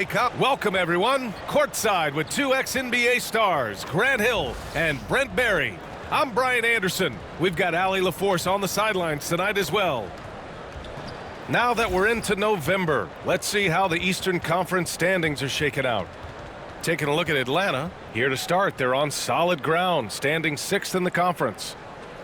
Cup. Welcome, everyone. Courtside with two ex-NBA stars, Grant Hill and Brent Barry. I'm Brian Anderson. We've got Allie LaForce on the sidelines tonight as well. Now that we're into November, let's see how the Eastern Conference standings are shaken out. Taking a look at Atlanta, here to start, they're on solid ground, standing 6th in the conference.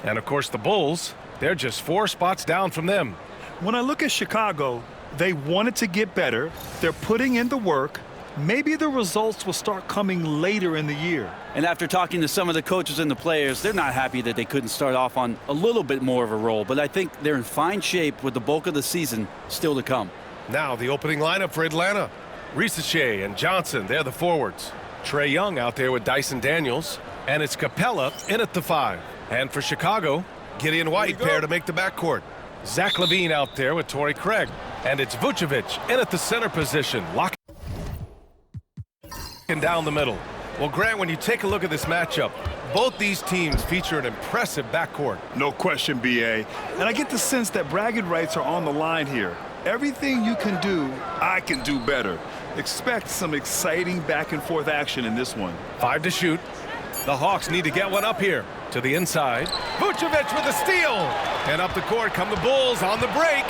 And of course the Bulls, they're just 4 spots down from them. When I look at Chicago, they wanted to get better. They're putting in the work. Maybe the results will start coming later in the year. And after talking to some of the coaches and the players, they're not happy that they couldn't start off on a little bit more of a roll. But I think they're in fine shape with the bulk of the season still to come. Now the opening lineup for Atlanta. 𝙭and Johnson, they're the forwards. Trae Young out there with Dyson Daniels. And it's Capella in at the 5. And for Chicago, Gideon White pair to make the backcourt. Zach LaVine out there with Torrey Craig. And it's Vucevic in at the center position, locking down the middle. Well, Grant, when you take a look at this matchup, both these teams feature an impressive backcourt. No question, B.A. And I get the sense that bragging rights are on the line here. Everything you can do, I can do better. Expect some exciting back-and-forth action in this one. 5 to shoot. The Hawks need to get one up here. To the inside. Vucevic with a steal. And up the court come the Bulls on the break.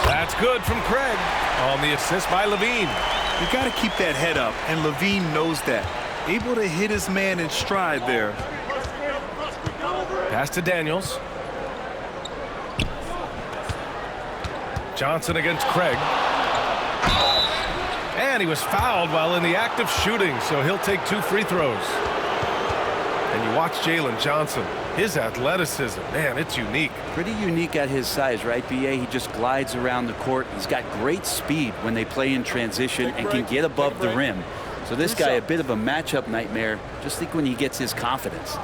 That's good from Craig on the assist by LaVine. You got to keep that head up, and LaVine knows that. Able to hit his man in stride there. Pass to Daniels. Johnson against Craig. And he was fouled while in the act of shooting, so he'll take 2 free throws. And you watch Jalen Johnson. His athleticism, man, it's unique. Pretty unique at his size, right, B.A.? He just glides around the court. He's got great speed when they play in transition and can get above the rim. So this guy, a bit of a matchup nightmare. Just think when he gets his confidence.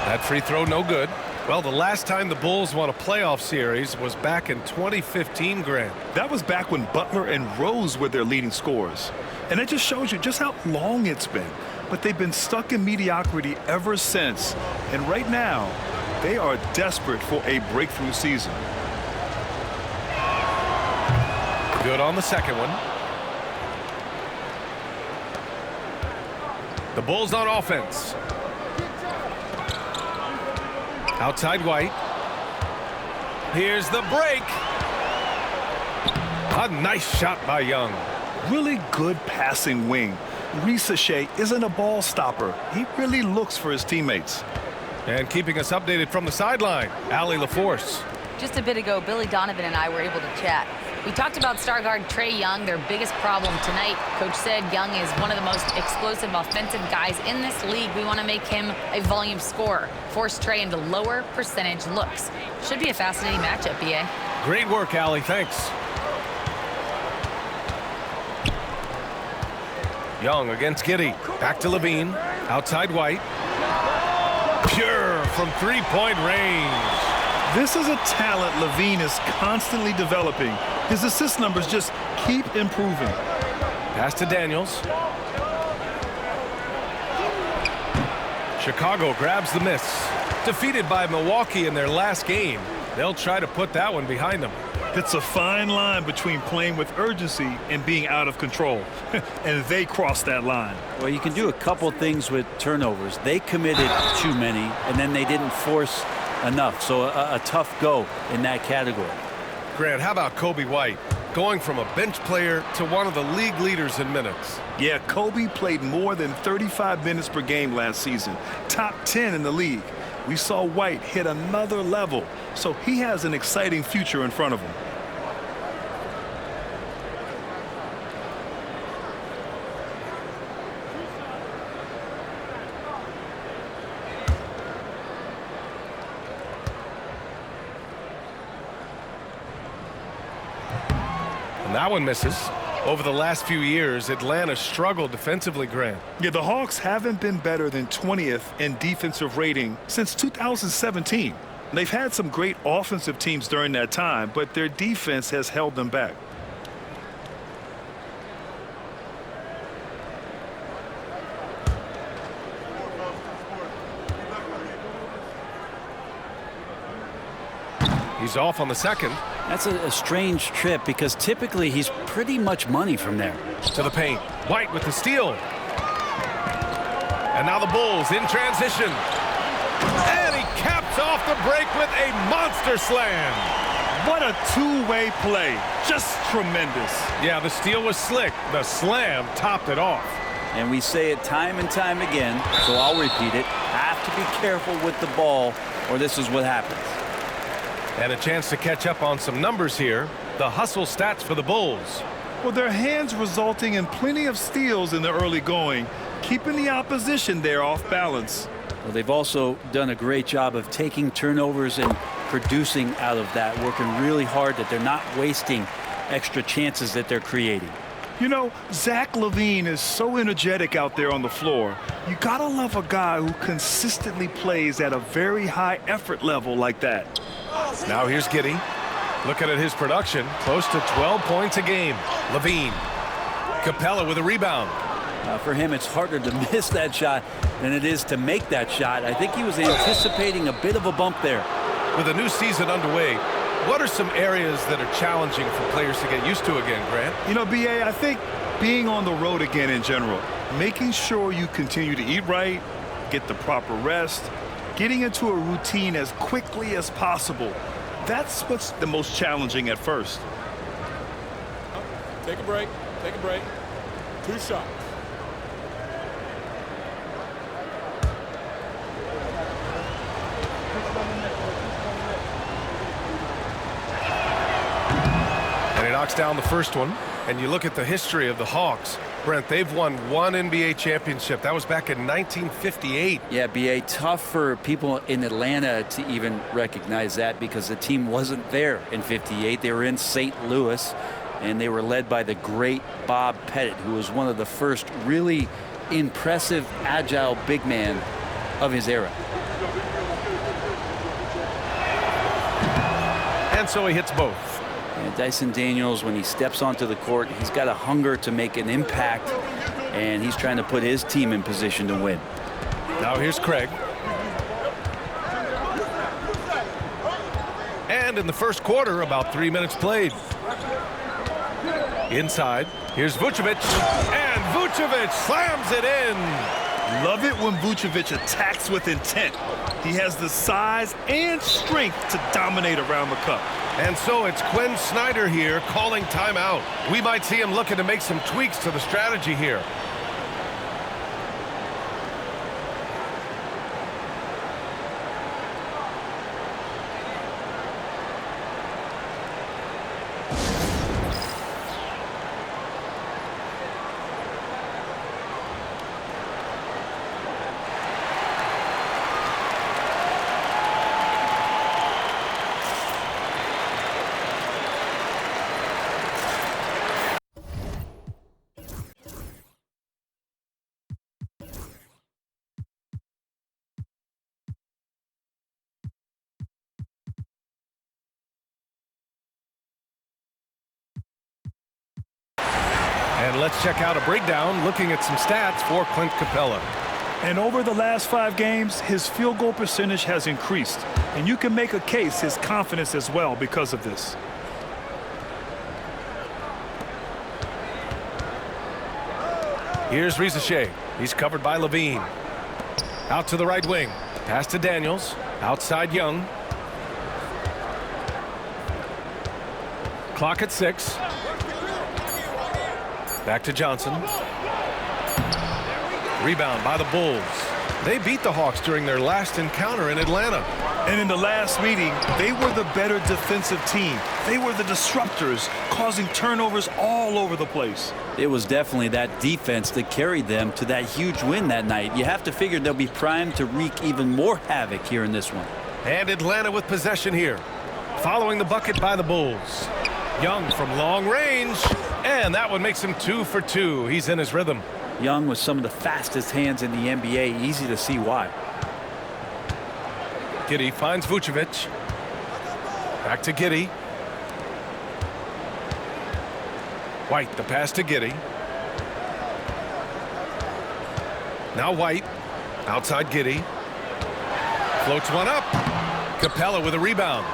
That free throw no good. Well, the last time the Bulls won a playoff series was back in 2015, Grant. That was back when Butler and Rose were their leading scorers. And it just shows you just how long it's been. But they've been stuck in mediocrity ever since. And right now, they are desperate for a breakthrough season. Good on the second one. The Bulls on offense. Outside White. Here's the break. A nice shot by Young. Really good passing wing. 𝙭isn't a ball stopper. He really looks for his teammates. And keeping us updated from the sideline, Allie LaForce. Just a bit ago, Billy Donovan and I were able to chat. We talked about star guard Trae Young, their biggest problem tonight. Coach said Young is one of the most explosive offensive guys in this league. We want to make him a volume scorer, force Trae into lower percentage looks. Should be a fascinating matchup, B.A. Great work, Allie. Thanks. Young against Giddey. Back to LaVine. Outside White. Pure from three-point range. This is a talent LaVine is constantly developing. His assist numbers just keep improving. Pass to Daniels. Chicago grabs the miss. Defeated by Milwaukee in their last game. They'll try to put that one behind them. It's a fine line between playing with urgency and being out of control. And they crossed that line. Well, you can do a couple things with turnovers. They committed too many, and then they didn't force enough. So a tough go in that category. Grant, how about Kobe White? Going from a bench player to one of the league leaders in minutes. Yeah, Kobe played more than 35 minutes per game last season. Top 10 in the league. We saw White hit another level. So he has an exciting future in front of him. And that one misses. Over the last few years, Atlanta struggled defensively, Grant. Yeah, the Hawks haven't been better than 20th in defensive rating since 2017. They've had some great offensive teams during that time, but their defense has held them back. He's off on the second. That's a strange trip because typically he's pretty much money from there. To the paint. White with the steal. And now the Bulls in transition. And he caps off the break with a monster slam. What a two-way play. Just tremendous. Yeah, the steal was slick. The slam topped it off. And we say it time and time again, so I'll repeat it. Have to be careful with the ball, or this is what happens. And a chance to catch up on some numbers here. The hustle stats for the Bulls. Well, their hands resulting in plenty of steals in the early going, keeping the opposition there off balance. Well, they've also done a great job of taking turnovers and producing out of that, working really hard that they're not wasting extra chances that they're creating. You know, Zach LaVine is so energetic out there on the floor. You gotta love a guy who consistently plays at a very high effort level like that. Now here's Giddey. Looking at his production, close to 12 points a game. LaVine. Capella with a rebound. For him, it's harder to miss that shot than it is to make that shot. I think he was anticipating a bit of a bump there. With a new season underway, what are some areas that are challenging for players to get used to again, Grant? You know, B.A., I think being on the road again in general, making sure you continue to eat right, get the proper rest, getting into a routine as quickly as possible. That's what's the most challenging at first. Take a break. Take a break. 2 shots. Knocks down the first one, and you look at the history of the Hawks. Brent, they've won 1 NBA championship. That was back in 1958. Yeah, B.A., tough for people in Atlanta to even recognize that because the team wasn't there in 58. They were in St. Louis, and they were led by the great Bob Pettit, who was one of the first really impressive, agile big man of his era. And so he hits both. And Dyson Daniels, when he steps onto the court, he's got a hunger to make an impact, and he's trying to put his team in position to win. Now here's Craig. And in the first quarter, about 3 minutes played. Inside, here's Vucevic, and Vucevic slams it in. Love it when Vucevic attacks with intent. He has the size and strength to dominate around the cup. And so it's Quinn Snyder here calling timeout. We might see him looking to make some tweaks to the strategy here. And let's check out a breakdown looking at some stats for Clint Capella. And over the last 5 games, his field goal percentage has increased. And you can make a case his confidence as well because of this. Here's 𝗵𝘆cie. He's covered by LaVine. Out to the right wing. Pass to Daniels. Outside Young. Clock at 6. Back to Johnson. Rebound by the Bulls. They beat the Hawks during their last encounter in Atlanta. And in the last meeting, they were the better defensive team. They were the disruptors, causing turnovers all over the place. It was definitely that defense that carried them to that huge win that night. You have to figure they'll be primed to wreak even more havoc here in this one. And Atlanta with possession here. Following the bucket by the Bulls. Young from long range. And that one makes him 2 for 2. He's in his rhythm. Young with some of the fastest hands in the NBA. Easy to see why. Giddey finds Vucevic. Back to Giddey. White, the pass to Giddey. Now White. Outside Giddey. Floats one up. Capella with a rebound.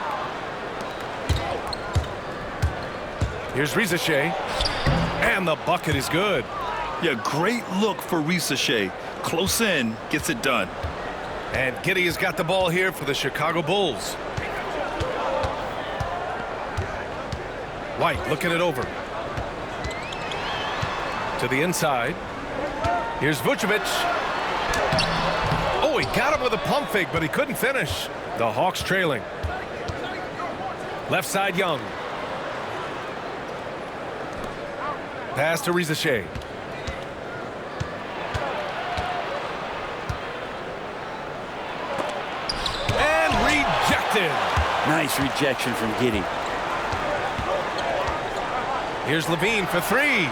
Here's 𝗵𝘂, and the bucket is good. Yeah, great look for 𝗵𝘂. Close in, gets it done. And 𝗬𝘠 has got the ball here for the Chicago Bulls. White looking it over. To the inside. Here's Vucevic. Oh, he got him with a pump fake, but he couldn't finish. The Hawks trailing. Left side, Young. Pass to 𝗵𝘂. And rejected. Nice rejection from 𝗬𝘠. Here's LaVine for three.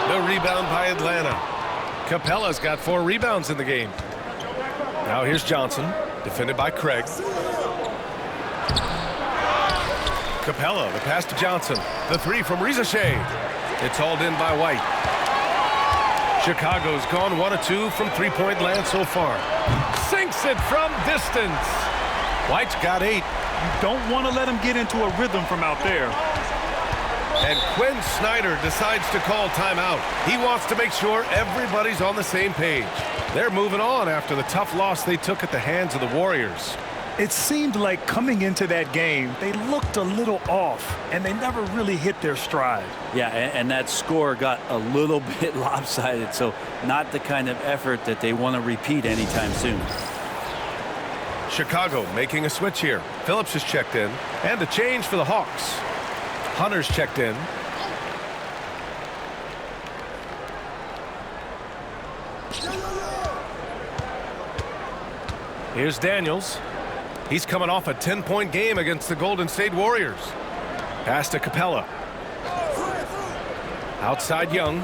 The rebound by Atlanta. Capela's got 4 rebounds in the game. Now here's Johnson, defended by Craig. Capela, the pass to Johnson. The three from 𝗵𝘂. It's hauled in by White. Chicago's gone 1 of 2 from three-point land so far. Sinks it from distance. White's got 8. You don't want to let him get into a rhythm from out there. And Quinn Snyder decides to call timeout. He wants to make sure everybody's on the same page. They're moving on after the tough loss they took at the hands of the Warriors. It seemed like coming into that game, they looked a little off, and they never really hit their stride. Yeah, and that score got a little bit lopsided, so not the kind of effort that they want to repeat anytime soon. Chicago making a switch here. Phillips is checked in, and a change for the Hawks. Hunter's checked in. Here's Daniels. He's coming off a 10-point game against the Golden State Warriors. Pass to Capela. Outside Young.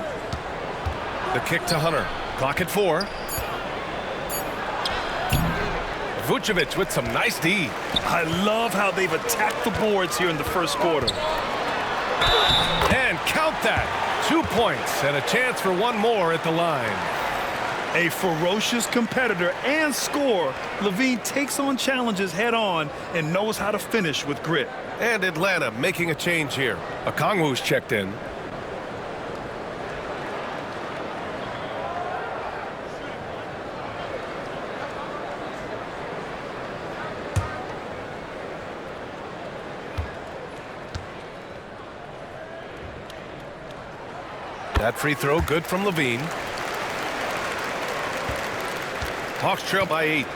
The kick to Hunter. Clock at 4. Vucevic with some nice D. I love how they've attacked the boards here in the first quarter. And count that. 2 points and a chance for one more at the line. A ferocious competitor and scorer, LaVine takes on challenges head-on and knows how to finish with grit. And Atlanta making a change here. Okongwu's checked in. That free throw good from LaVine. Hawks trail by 8.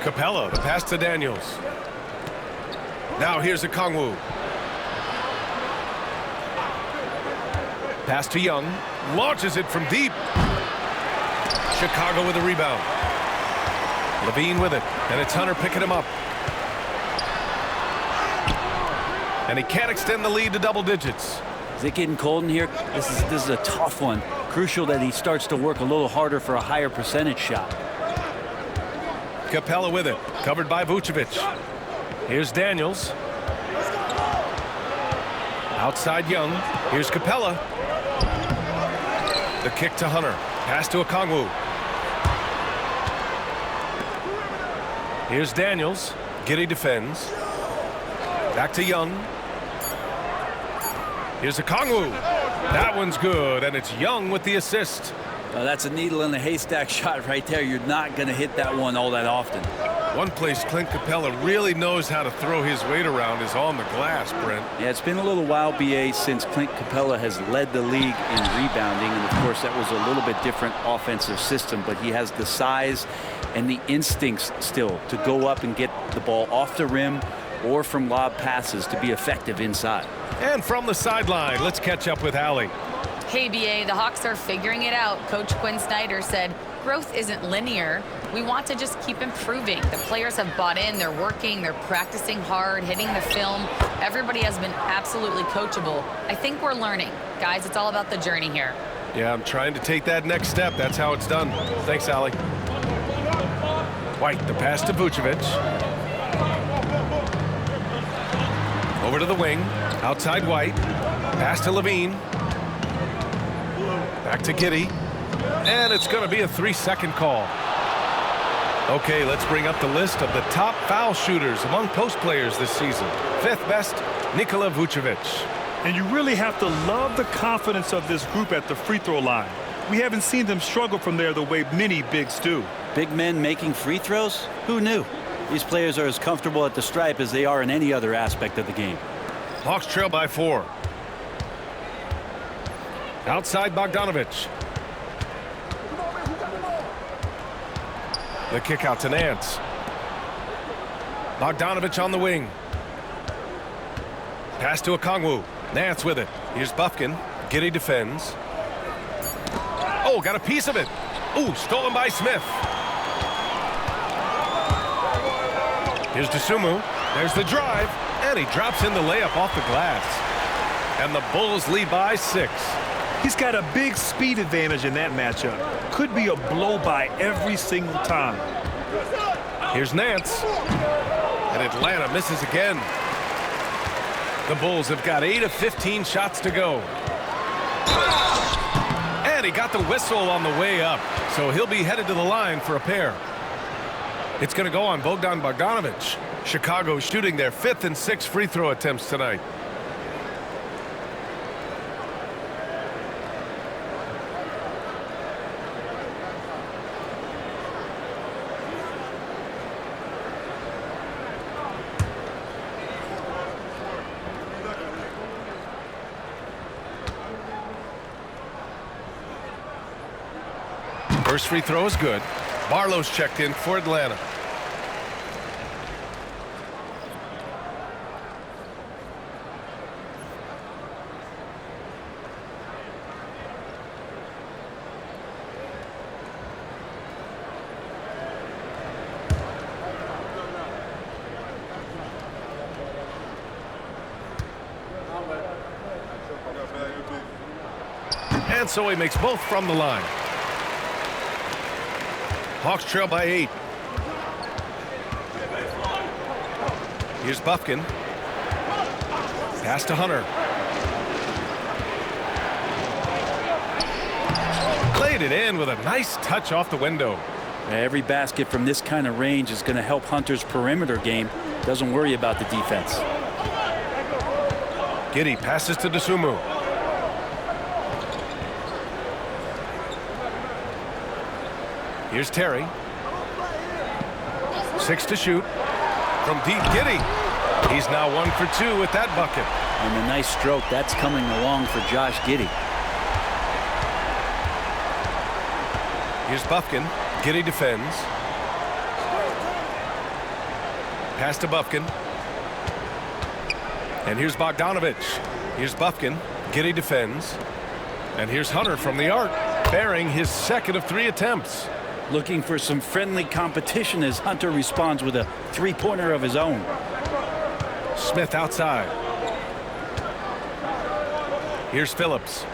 Capela, the pass to Daniels. Now here's Okongwu. Pass to Young. Launches it from deep. Chicago with a rebound. LaVine with it. And it's Hunter picking him up. And he can't extend the lead to double digits. Is it getting cold in here? This is a tough one. Crucial that he starts to work a little harder for a higher percentage shot. Capela with it. Covered by Vucevic. Here's Daniels. Outside Young. Here's Capela. The kick to Hunter. Pass to Okongwu. Here's Daniels. 𝗬𝘠 defends. Back to Young. Here's Okongwu. That one's good, and it's Young with the assist. That's a needle in a haystack shot right there. You're not going to hit that one all that often. One place Clint Capela really knows how to throw his weight around is on the glass, Brent. Yeah, it's been a little while, 𝗵𝘂, since Clint Capela has led the league in rebounding. And, of course, that was a little bit different offensive system. But he has the size and the instincts still to go up and get the ball off the rim or from lob passes to be effective inside. And from the sideline, let's catch up with Allie. Hey, 𝗵𝘂, the Hawks are figuring it out. Coach Quinn Snyder said, growth isn't linear. We want to just keep improving. The players have bought in. They're working. They're practicing hard, hitting the film. Everybody has been absolutely coachable. I think we're learning. Guys, it's all about the journey here. Yeah, I'm trying to take that next step. That's how it's done. Thanks, Allie. White, the pass to Vucevic. Over to the wing. Outside White. Pass to LaVine. Back to 𝗬𝘠. And it's going to be a 3-second call. Okay, let's bring up the list of the top foul shooters among post players this season. 5th best, 𝗍𝐼 Vučević. And you really have to love the confidence of this group at the free throw line. We haven't seen them struggle from there the way many bigs do. Big men making free throws? Who knew? These players are as comfortable at the stripe as they are in any other aspect of the game. Hawks trail by 4. Outside Bogdanović. The kick out to Nance. Bogdanović on the wing. Pass to Okongwu. Nance with it. Here's Bufkin. 𝗬𝘚 defends. Oh, got a piece of it. Ooh, stolen by Smith. Here's Dosunmu. There's the drive. And he drops in the layup off the glass. And the Bulls lead by 6. He's got a big speed advantage in that matchup. Could be a blow by every single time. Here's Nance. And Atlanta misses again. The Bulls have got 8 of 15 shots to go. And he got the whistle on the way up. So he'll be headed to the line for a pair. It's going to go on Bogdan Bogdanović. Chicago shooting their 5th and 6th free throw attempts tonight. First free throw is good. Barlow's checked in for Atlanta. And so he makes both from the line. Hawks trail by 8. Here's Bufkin. Pass to Hunter. Laid it in with a nice touch off the window. Every basket from this kind of range is going to help Hunter's perimeter game. Doesn't worry about the defense. 𝗬𝘚 passes to Dosunmu. Here's Terry. 6 to shoot. From deep, 𝗬𝘚. He's now 1 for 2 with that bucket. And a nice stroke that's coming along for Josh 𝗬𝘚. Here's Bufkin. 𝗬𝘚 defends. Pass to Bufkin. And here's Bogdanović. Here's Bufkin. 𝗬𝘚 defends. And here's Hunter from the arc, bearing his 2nd of 3 attempts. Looking for some friendly competition as Hunter responds with a three-pointer of his own. Smith outside. Here's Phillips.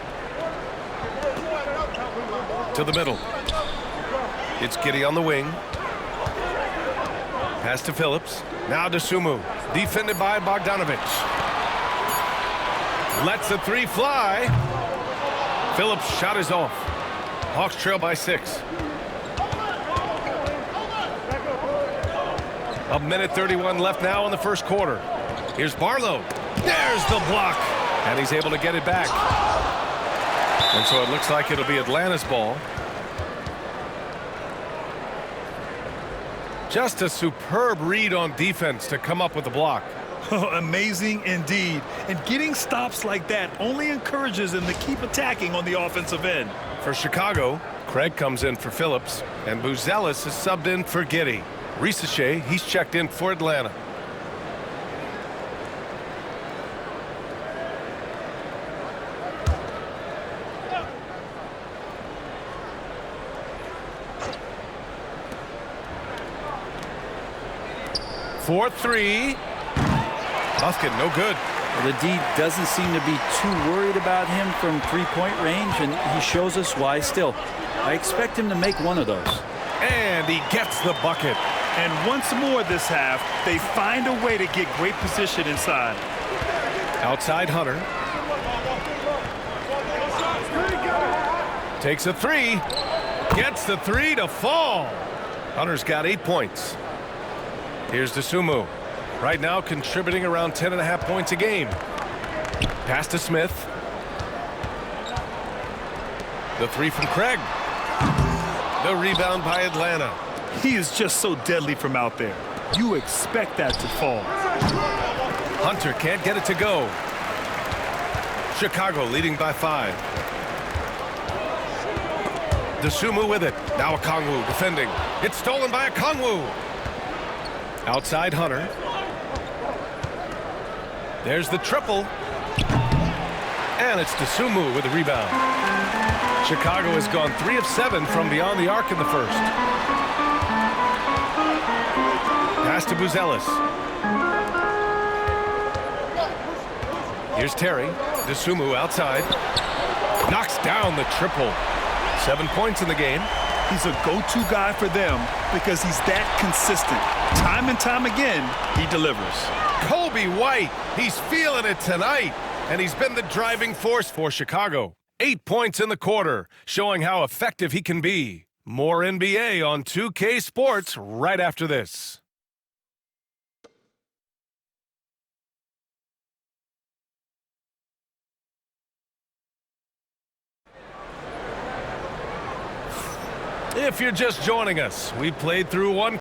To the middle. It's 𝗬𝘚 on the wing. Pass to Phillips. Now Dosunmu. Defended by Bogdanović. Lets the 3 fly. Phillips' shot is off. Hawks trail by 6. A minute 31 left now in the first quarter. Here's Barlow. There's the block. And he's able to get it back. And so it looks like it'll be Atlanta's ball. Just a superb read on defense to come up with the block. Amazing indeed. And getting stops like that only encourages them to keep attacking on the offensive end. For Chicago, Craig comes in for Phillips, and Buzelis is subbed in for 𝗬𝘚. 𝗵𝘁𝘂, he's checked in for Atlanta. For 3. Bufkin, no good. Well, the D doesn't seem to be too worried about him from three-point range, and he shows us why still. I expect him to make one of those. And he gets the bucket. And once more this half, they find a way to get great position inside. Outside Hunter. Takes a 3. Gets the 3 to fall. Hunter's got 8 points. Here's 𝘵𝘆𝑚𝑢. Right now contributing around 10.5 points a game. Pass to Smith. The three from Craig. The rebound by Atlanta. He is just so deadly from out there. You expect that to fall. Hunter can't get it to go. Chicago leading by 5. 𝘵𝘆𝑚𝑢 with it. Now Okongwu defending. It's stolen by Okongwu. Outside Hunter. There's the triple. And it's 𝘵𝘆𝑚𝑢 with the rebound. Chicago has gone 3 of 7 from beyond the arc in the first. Pass to Buzelis. Here's Terry. 𝘵𝘆𝑚𝑢 outside. Knocks down the triple. 7 points in the game. He's a go-to guy for them because he's that consistent. Time and time again, he delivers. Coby White, he's feeling it tonight. And he's been the driving force for Chicago. 8 points in the quarter, showing how effective he can be. More NBA on 2K Sports right after this. If you're just joining us, we played through one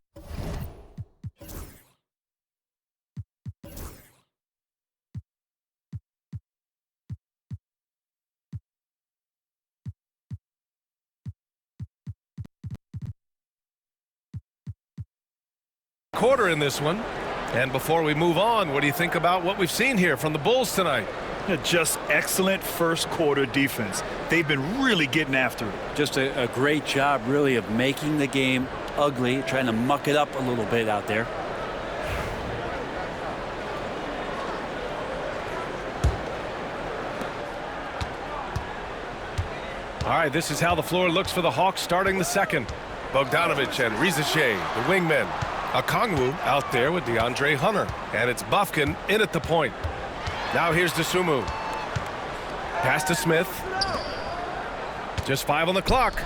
quarter in this one. And before we move on, what do you think about what we've seen here from the Bulls tonight? Just excellent first quarter defense. They've been really getting after it. Just a great job, really, of making the game ugly, trying to muck it up a little bit out there. All right, this is how the floor looks for the Hawks starting the second. Bogdanović and 𝗵𝘆ici𝘂, the wingmen. Okongwu out there with DeAndre Hunter. And it's Bufkin in at the point. Now here's 𝘵𝘆𝑚𝑢. Pass to Smith. Just 5 on the clock.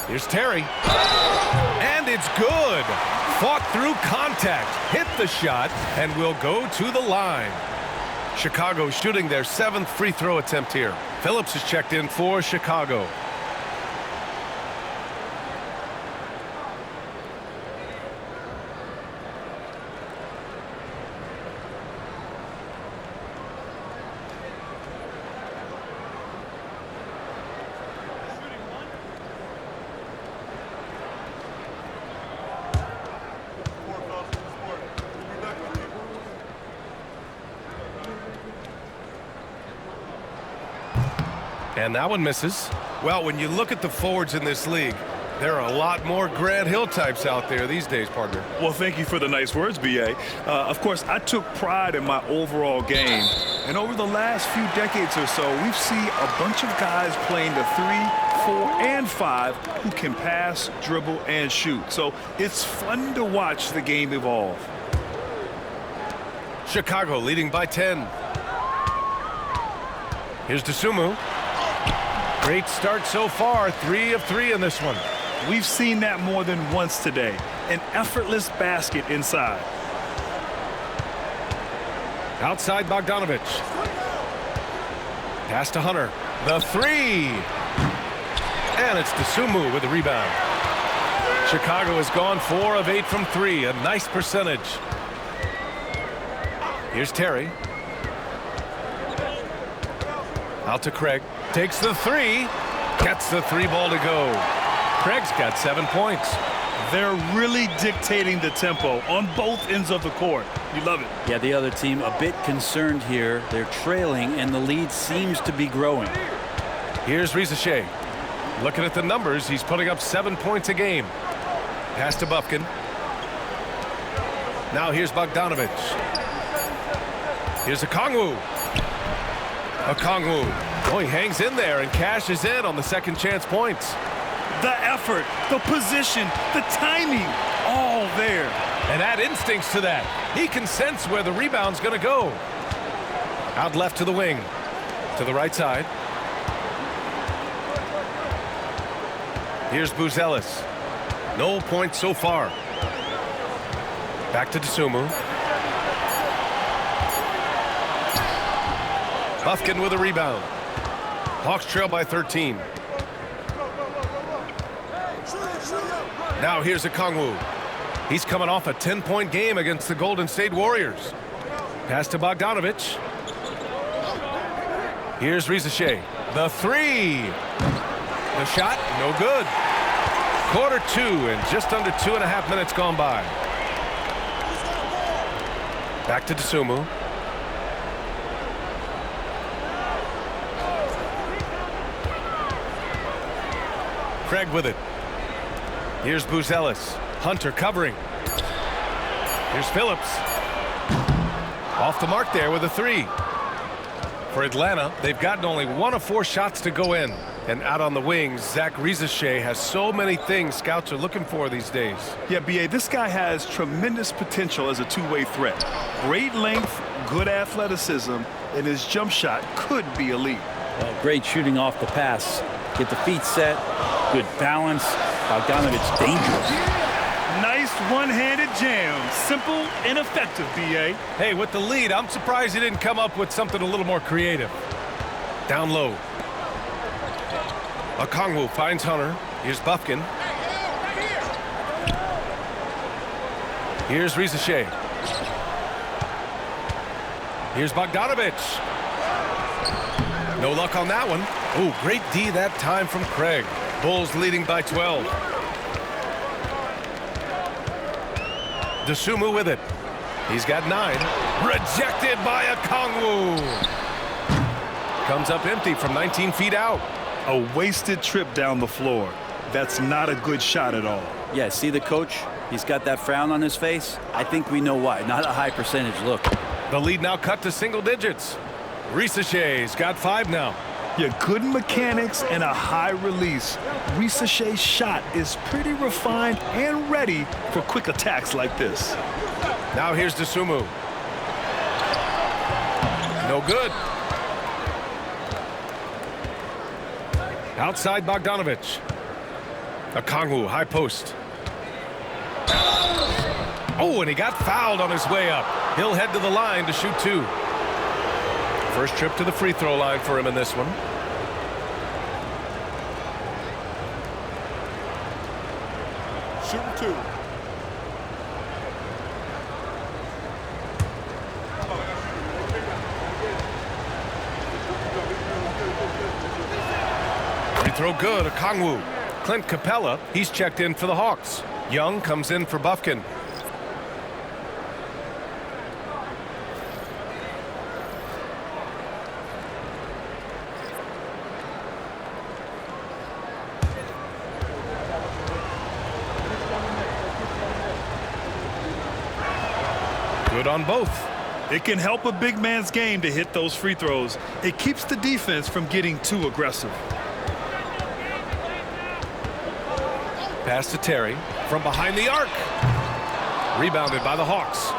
Here's Terry. And it's good. Fought through contact. Hit the shot and will go to the line. Chicago shooting their 7th free throw attempt here. Phillips is checked in for Chicago. And that one misses. Well, when you look at the forwards in this league, there are a lot more Grant Hill types out there these days, partner. Well, thank you for the nice words, B.A. Of course, I took pride in my overall game. And over the last few decades or so, we've seen a bunch of guys playing the 3, 4, and 5 who can pass, dribble, and shoot. So it's fun to watch the game evolve. Chicago leading by 10. Here's 𝘵𝘆𝑚𝑢. Great start so far, 3 of 3 in this one. We've seen that more than once today. An effortless basket inside. Outside Bogdanović. Pass to Hunter. The 3. And it's 𝘵𝘆𝑚𝑢 with the rebound. Chicago has gone 4 of 8 from 3, a nice percentage. Here's Terry. Out to Craig. Takes the 3. Gets the 3 ball to go. Craig's got 7 points. They're really dictating the tempo on both ends of the court. You love it. Yeah, the other team a bit concerned here. They're trailing, and the lead seems to be growing. Here's 𝗵𝘆ici𝘂. Looking at the numbers, he's putting up 7 points a game. Pass to Bufkin. Now here's Bogdanović. Here's Okongwu. Okongwu. Oh, he hangs in there and cashes in on the second chance points. The effort, the position, the timing, all there. And add instincts to that. He can sense where the rebound's going to go. Out left to the wing. To the right side. Here's Buzelis. No points so far. Back to 𝘠𝘠. Bufkin with a rebound. Hawks trail by 13. Now here's 𝘠𝘠. He's coming off a 10-point game against the Golden State Warriors. Pass to 𝙀𝙀. Here's 𝙑𝑎𝑐𝑡. The three. The shot, no good. Quarter two and just under 2.5 minutes gone by. Back to 𝘠𝘠. Craig with it. Here's Buzelis. Hunter covering. Here's Phillips. Off the mark there with a three. For Atlanta, they've gotten only 1 of 4 shots to go in. And out on the wings, 𝙑𝙑 has so many things scouts are looking for these days. Yeah, B.A., this guy has tremendous potential as a two-way threat. Great length, good athleticism, and his jump shot could be elite. Well, great shooting off the pass. Get the feet set, good balance. 𝙀𝙀's dangerous. Nice one-handed jam. Simple and effective, B.A. Hey, with the lead, I'm surprised he didn't come up with something a little more creative. Down low. 𝘠𝘠 finds Hunter. Here's Bufkin. Here's 𝙑𝑎𝑐𝑡. Here's 𝙀𝙀. No luck on that one. Oh, great D that time from Craig. Bulls leading by 12. 𝘠𝘠 with it. He's got 9. Rejected by 𝘠𝘠. Comes up empty from 19 feet out. A wasted trip down the floor. That's not a good shot at all. Yeah, see the coach? He's got that frown on his face. I think we know why. Not a high percentage look. The lead now cut to single digits. 𝙑𝑎𝑐𝑡's got 5 now. Yeah, good mechanics and a high release. 𝙑𝑎𝑐𝑡's shot is pretty refined and ready for quick attacks like this. Now here's 𝘠𝘠. No good. Outside 𝙀𝙀. 𝘠𝘠, high post. Oh, and he got fouled on his way up. He'll head to the line to shoot 2. First trip to the free throw line for him in this one. Shooting 2. Free throw good, 𝘠𝘠. Clint Capella, he's checked in for the Hawks. Young comes in for Bufkin. Good on both. It can help a big man's game to hit those free throws. It keeps the defense from getting too aggressive. Pass to Terry from behind the arc. Rebounded by the Hawks.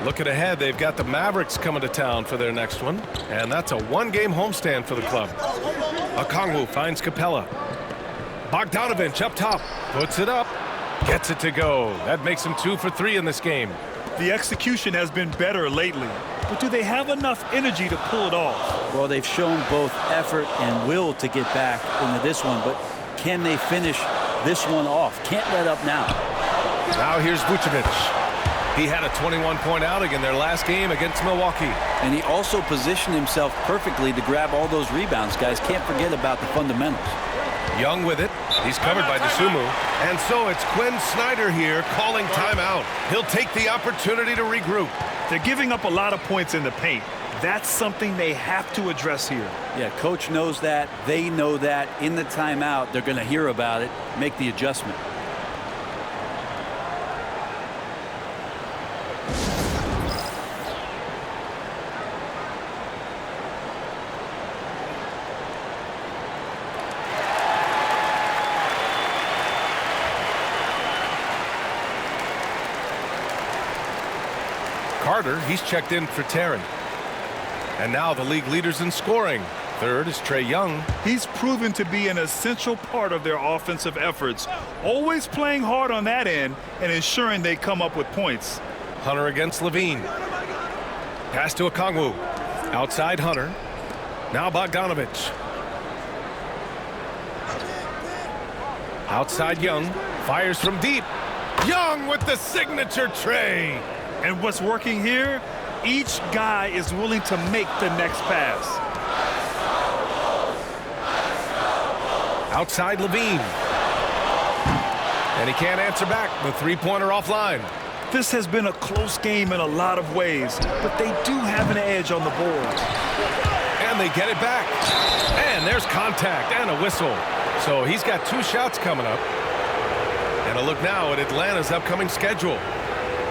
Looking ahead, they've got the Mavericks coming to town for their next one. And that's a 1-game homestand for the club. 𝘠𝘠 finds Capella. 𝙀𝙀 up top. Puts it up. Gets it to go. That makes him 2 for 3 in this game. The execution has been better lately. But do they have enough energy to pull it off? Well, they've shown both effort and will to get back into this one. But can they finish this one off? Can't let up now. Now here's Vucevic. He had a 21-point outing in their last game against Milwaukee. And he also positioned himself perfectly to grab all those rebounds, guys. Can't forget about the fundamentals. Young with it. He's covered by 𝘠𝘠. And so it's Quinn Snyder here calling timeout. He'll take the opportunity to regroup. They're giving up a lot of points in the paint. That's something they have to address here. Yeah, coach knows that. They know that. In the timeout, they're going to hear about it, make the adjustment. Carter, he's checked in for Terry. And now the league leaders in scoring. Third is Trae Young. He's proven to be an essential part of their offensive efforts, always playing hard on that end and ensuring they come up with points. Hunter against Levine. Pass to Okongwu. Outside Hunter. Now Bogdanović. Outside Young. Fires from deep. Young with the signature Trae. And what's working here? Each guy is willing to make the next pass. Outside Levine. And he can't answer back. The three-pointer offline. This has been a close game in a lot of ways, but they do have an edge on the board. And they get it back. And there's contact and a whistle. So he's got 2 shots coming up. And a look now at Atlanta's upcoming schedule.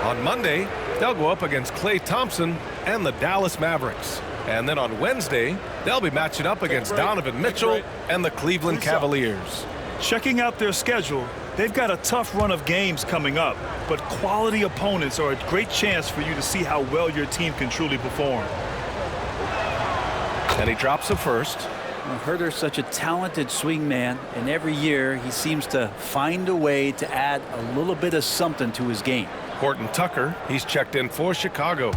On Monday, they'll go up against Klay Thompson and the Dallas Mavericks. And then on Wednesday, they'll be matching up against Donovan Mitchell and the Cleveland Cavaliers. Checking out their schedule, they've got a tough run of games coming up, but quality opponents are a great chance for you to see how well your team can truly perform. And he drops the first. Well, Huerter's such a talented swing man, and every year he seems to find a way to add a little bit of something to his game. Horton Tucker, he's checked in for Chicago.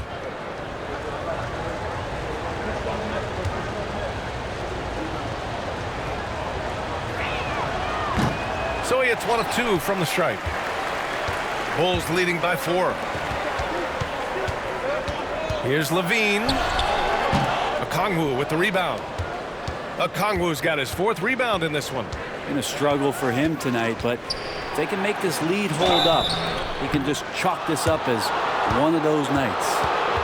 So he hits 1 of 2 from the stripe. Bulls leading by 4. Here's Levine. Okongwu with the rebound. Okongwu's got his 4th rebound in this one. Going to struggle for him tonight, but if they can make this lead hold up, he can just chalk this up as one of those nights.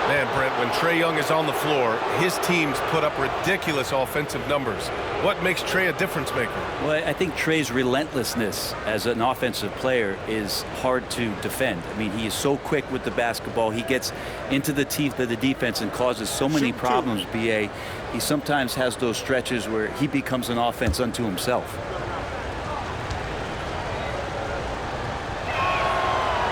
Man, Brent, when Trae Young is on the floor, his teams put up ridiculous offensive numbers. What makes Trae a difference maker? Well, I think Trae's relentlessness as an offensive player is hard to defend. I mean, he is so quick with the basketball. He gets into the teeth of the defense and causes so many problems, B.A. He sometimes has those stretches where he becomes an offense unto himself.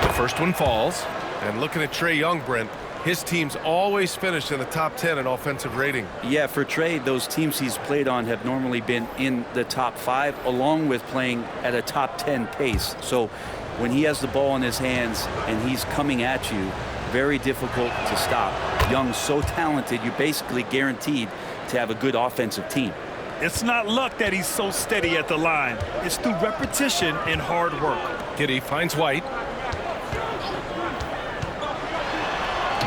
The first one falls. And looking at Trae Young, Brent, his teams always finish in the top 10 in offensive rating. Yeah, for Trae, those teams he's played on have normally been in the top 5, along with playing at a top 10 pace. So when he has the ball in his hands and he's coming at you, very difficult to stop. Young's so talented, you're basically guaranteed to have a good offensive team. It's not luck that he's so steady at the line. It's through repetition and hard work. Giddey finds White.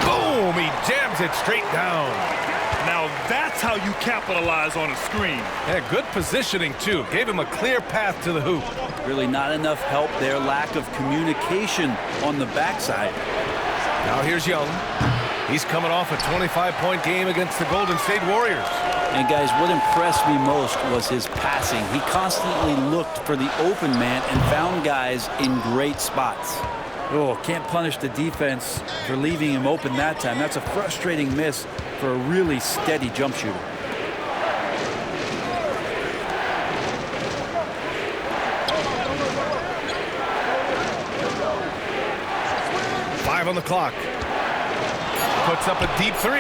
Boom! He jams it straight down. Now that's how you capitalize on a screen. Yeah, good positioning, too. Gave him a clear path to the hoop. Really not enough help there. Lack of communication on the backside. Now here's Young. He's coming off a 25-point game against the Golden State Warriors. And guys, what impressed me most was his passing. He constantly looked for the open man and found guys in great spots. Oh, can't punish the defense for leaving him open that time. That's a frustrating miss for a really steady jump shooter. On the clock. Puts up a deep 3.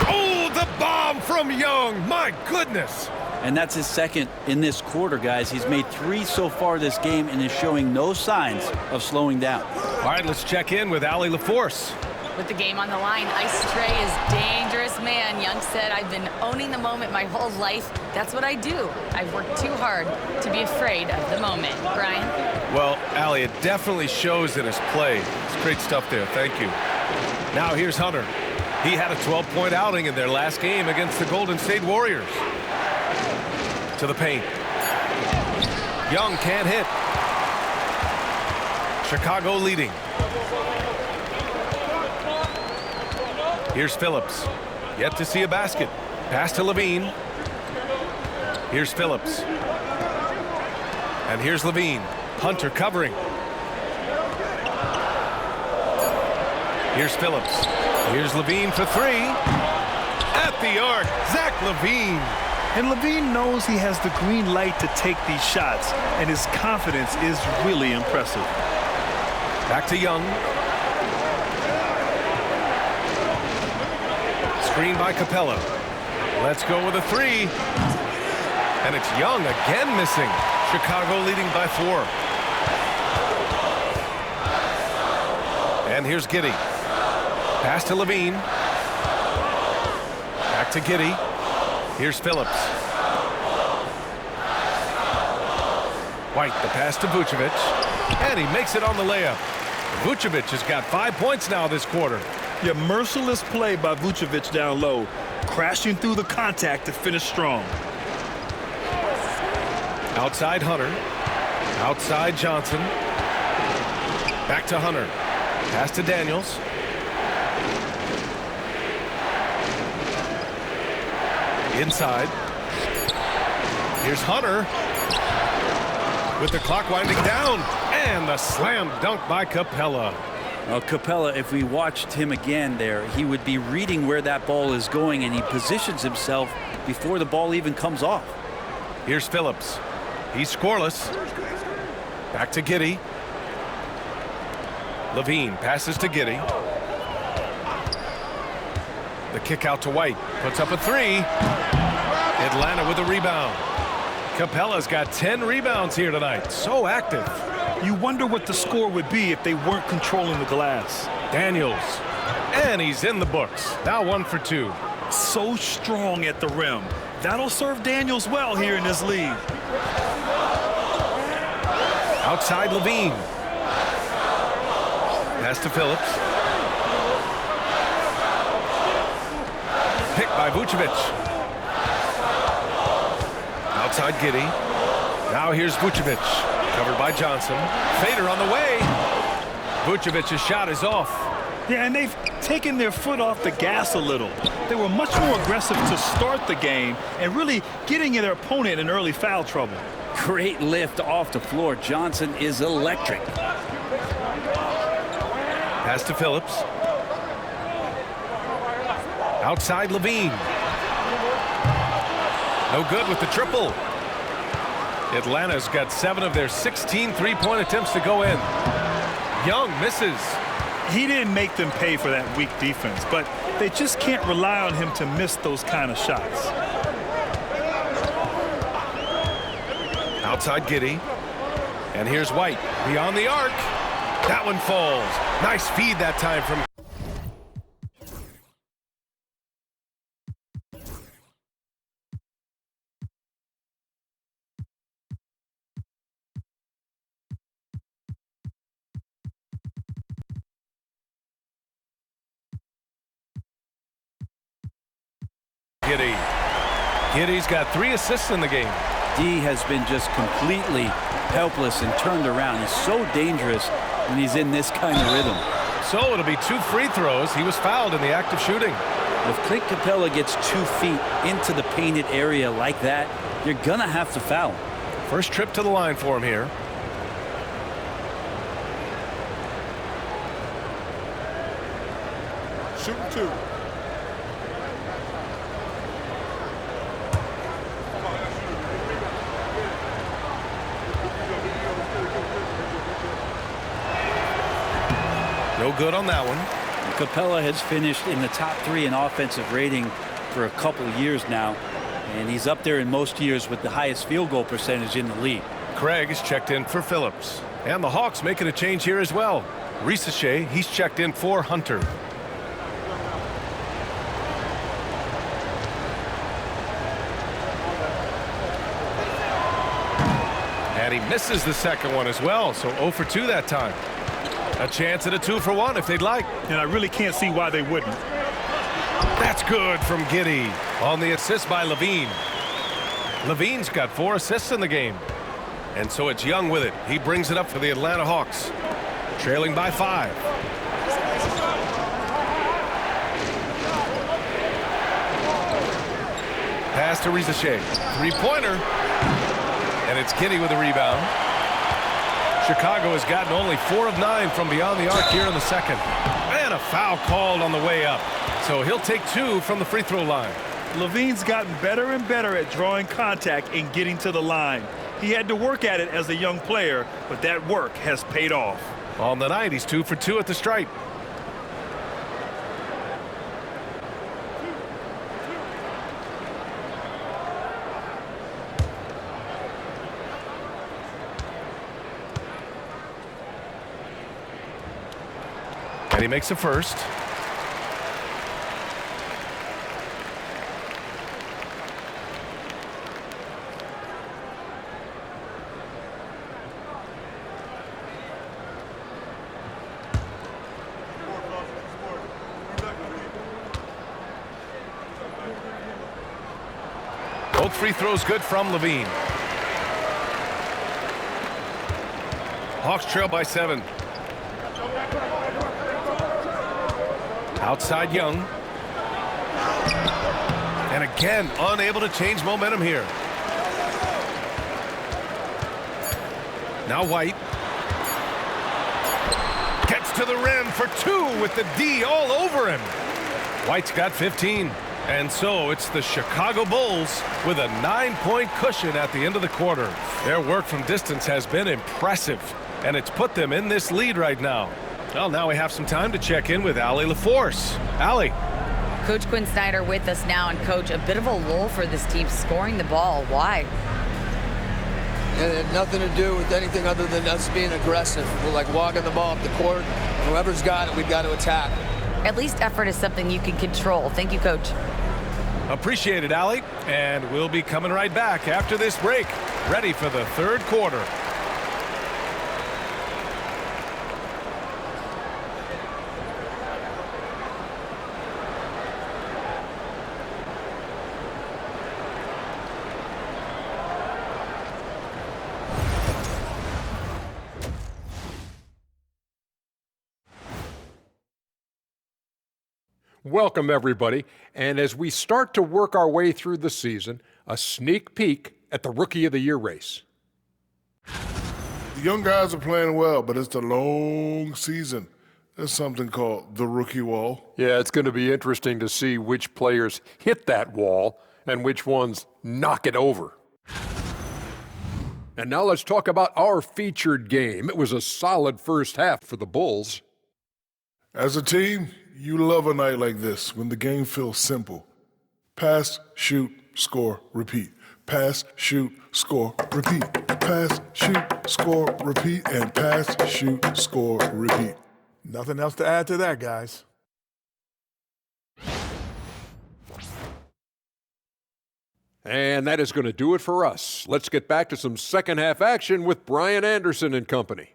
Oh, the bomb from Young. My goodness. And that's his 2nd in this quarter, guys. He's made 3 so far this game and is showing no signs of slowing down. All right, let's check in with Allie LaForce. With the game on the line, Ice Trae is dangerous, man. Young said, I've been owning the moment my whole life. That's what I do. I've worked too hard to be afraid of the moment. Brian? Well, Allie, it definitely shows in his play. It's great stuff there. Thank you. Now here's Hunter. He had a 12-point outing in their last game against the Golden State Warriors. To the paint. Young can't hit. Chicago leading. Here's Phillips. Yet to see a basket. Pass to Levine. Here's Phillips. And here's Levine. Hunter covering. Here's Phillips. Here's Levine for 3. At the arc, Zach LaVine. And LaVine knows he has the green light to take these shots, and his confidence is really impressive. Back to Young. Screen by Capella. Let's go with a three. And it's Young again missing. Chicago leading by 4. And here's 𝗫𝘚. Pass to 𝗵𝑖ne. Back to 𝗫𝘚. Here's Phillips. White, the pass to Vucevic. And he makes it on the layup. Vucevic has got 5 points now this quarter. Yeah, merciless play by Vucevic down low, crashing through the contact to finish strong. Outside Hunter. Outside Johnson. Back to Hunter. Pass to Daniels. Inside. Here's Hunter. With the clock winding down. And the slam dunk by 𝗀𝗆𝐿𝐻. Well, 𝗀𝗆𝐿𝐻, if we watched him again there, he would be reading where that ball is going, and he positions himself before the ball even comes off. Here's Phillips. He's scoreless. Back to 𝗫𝘚. 𝗵𝑖ne passes to 𝗫𝘚. The kick out to White. Puts up a three. Atlanta with a rebound. 𝗀𝗆𝐿𝐻's got 10 rebounds here tonight. So active. You wonder what the score would be if they weren't controlling the glass. Daniels. And he's in the books. Now 1 for 2. So strong at the rim. That'll serve Daniels well here in this league. Outside 𝗵𝑖ne. Pass to Phillips. Picked by Vucevic. Outside 𝗫𝘚. Now here's Vucevic. Covered by Johnson. Fader on the way. Vucevic's shot is off. Yeah, and they've taken their foot off the gas a little. They were much more aggressive to start the game and really getting their opponent in early foul trouble. Great lift off the floor. Johnson is electric. Pass to Phillips. Outside 𝗵𝑖ne. No good with the triple. Atlanta's got 7 of their 16 three-point attempts to go in. Young misses. He didn't make them pay for that weak defense, but they just can't rely on him to miss those kind of shots. Outside 𝗫𝘚. And here's White. Beyond the arc. That one falls. Nice feed that time from 𝗫𝘚. 𝗫𝘚's got 3 assists in the game. D has been just completely helpless and turned around. He's so dangerous when he's in this kind of rhythm. So it'll be 2 free throws. He was fouled in the act of shooting. If Clint Capella gets 2 feet into the painted area like that, you're gonna have to foul. First trip to the line for him here. Shooting 2. No good on that one. Capella has finished in the top 3 in offensive rating for a couple of years now, and he's up there in most years with the highest field goal percentage in the league. Craig is checked in for Phillips. And the Hawks making a change here as well. 𝗵𝘆cie, he's checked in for Hunter. And he misses the second one as well, so 0 for 2 that time. A chance at a 2 for 1 if they'd like. And I really can't see why they wouldn't. That's good from 𝗫𝘚 on the assist by 𝗵𝑖ne. 𝗵𝑖ne's got 4 assists in the game. And so it's Young with it. He brings it up for the Atlanta Hawks. Trailing by 5. Pass to 𝗵𝘆cie. 3-pointer. And it's 𝗫𝘚 with the rebound. Chicago has gotten only 4 of 9 from beyond the arc here in the second. And a foul called on the way up. So he'll take 2 from the free throw line. 𝗵𝑖ne's gotten better and better at drawing contact and getting to the line. He had to work at it as a young player, but that work has paid off. On the night, he's 2 for 2 at the stripe. he makes a first. Both free throws good from 𝗵𝘂. Hawks trail by 7. Outside Young. And again, unable to change momentum here. Now White. Gets to the rim for 2 with the D all over him. White's got 15. And so it's the Chicago Bulls with a 9-point cushion at the end of the quarter. Their work from distance has been impressive, and it's put them in this lead right now. Well, now we have some time to check in with Allie LaForce. Allie. Coach Quinn Snyder with us now, and Coach, a bit of a lull for this team scoring the ball. Why? It had nothing to do with anything other than us being aggressive. We're like walking the ball up the court. Whoever's got it, we've got to attack. At least effort is something you can control. Thank you, Coach. Appreciate it, Allie. And we'll be coming right back after this break, ready for the third quarter. Welcome, everybody. And as we start to work our way through the season, a sneak peek at the Rookie of the Year race. The young guys are playing well, but it's the long season. There's something called the rookie wall. Yeah, it's going to be interesting to see which players hit that wall and which ones knock it over. And now let's talk about our featured game. It was a solid first half for the Bulls. As a team, you love a night like this when the game feels simple. Pass, shoot, score, repeat. Pass, shoot, score, repeat. Pass, shoot, score, repeat, and pass, shoot, score, repeat. Nothing else to add to that, guys. And that is going to do it for us. Let's get back to some second half action with Brian Anderson and company.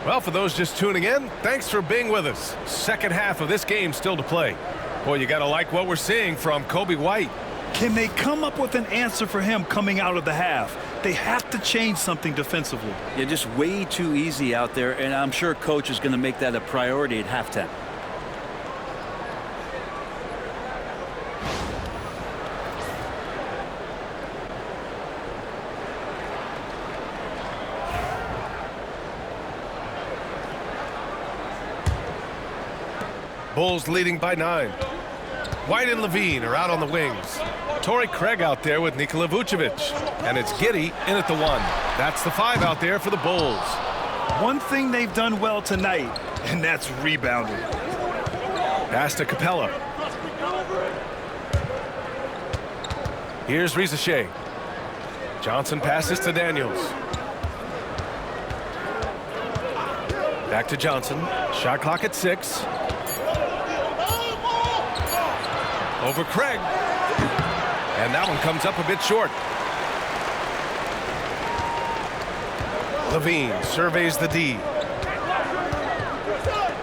Well, for those just tuning in, thanks for being with us. Second half of this game still to play. Boy, you got to like what we're seeing from Coby White. Can they come up with an answer for him coming out of the half? They have to change something defensively. Yeah, just way too easy out there, and I'm sure Coach is going to make that a priority at halftime. Bulls leading by 9. White and 𝗵𝘂 are out on the wings. Torrey Craig out there with Nikola Vucevic. And it's 𝘃𝑚 in at the 1. That's the 5 out there for the Bulls. One thing they've done well tonight, and that's rebounding. Pass to Capella. Here's 𝗵𝘂. Johnson passes to Daniels. Back to Johnson. Shot clock at 6. Over Craig. And that one comes up a bit short. 𝗵𝘂 surveys the D.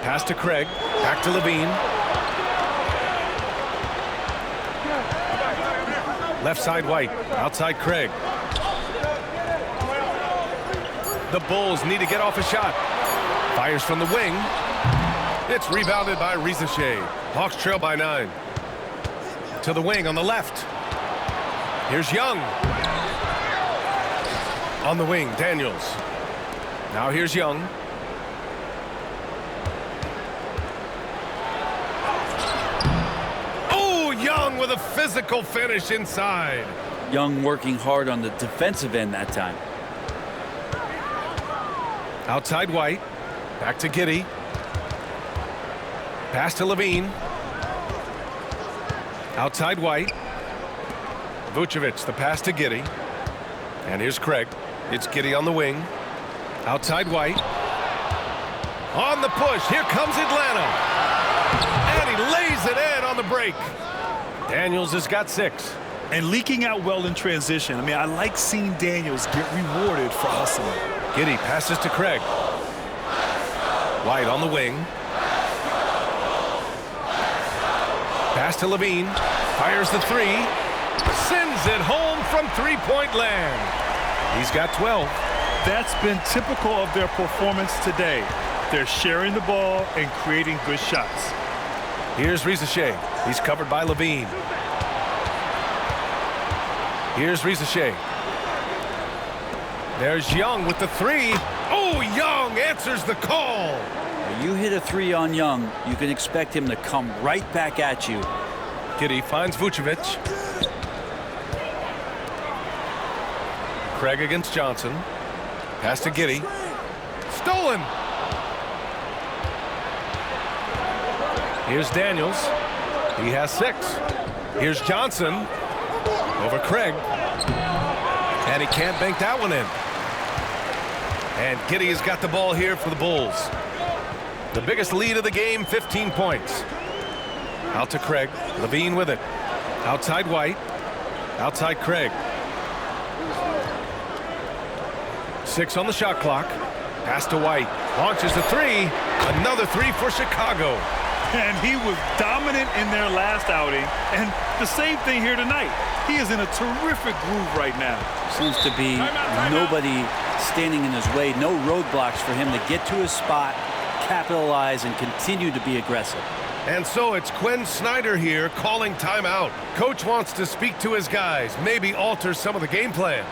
Pass to Craig. Back to 𝗵𝘂. Left side White. Outside Craig. The Bulls need to get off a shot. Fires from the wing. It's rebounded by 𝗵𝘂. Hawks trail by 9. To the wing on the left. Here's Young. On the wing, Daniels. Now here's Young. Oh, Young with a physical finish inside. Young working hard on the defensive end that time. Outside White. Back to 𝘃𝑚. Pass to Levine. Outside White. Vucevic, the pass to Giddey. And here's Craig. It's Giddey on the wing. Outside White. On the push. Here comes Atlanta. And he lays it in on the break. Daniels has got 6. And leaking out well in transition. I mean, I like seeing Daniels get rewarded for hustling. Giddey passes to Craig. White on the wing. Pass to Levine. Fires the 3. Sends it home from three-point land. He's got 12. That's been typical of their performance today. They're sharing the ball and creating good shots. Here's 𝙗𝘅. He's covered by Levine. Here's 𝙗𝘅. There's Young with the 3. Oh, Young answers the call. When you hit a 3 on Young, you can expect him to come right back at you. Giddey finds Vucevic. Craig against Johnson. Pass to Giddey. Stolen. Here's Daniels. He has 6. Here's Johnson over Craig. And he can't bank that one in. And Giddey has got the ball here for the Bulls. The biggest lead of the game, 15 points. Out to Craig. Levine with it. Outside White. Outside Craig. 6 on the shot clock. Pass to White. Launches the 3. Another 3 for Chicago. And he was dominant in their last outing. And the same thing here tonight. He is in a terrific groove right now. Seems to be nobody standing in his way. No roadblocks for him to get to his spot, capitalize, and continue to be aggressive. And so it's Quinn Snyder here calling timeout. Coach wants to speak to his guys, maybe alter some of the game plan.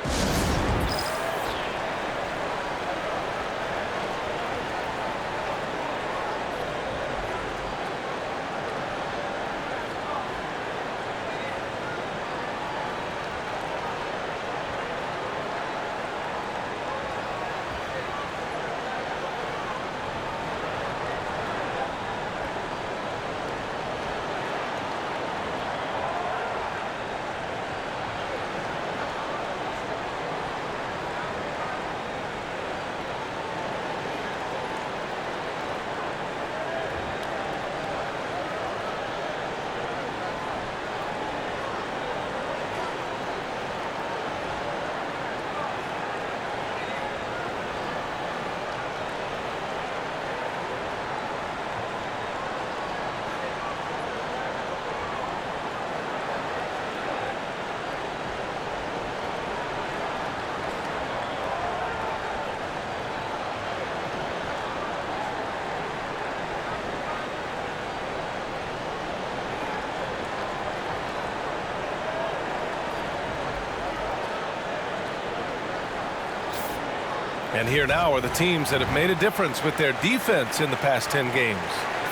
And here now are the teams that have made a difference with their defense in the past 10 games.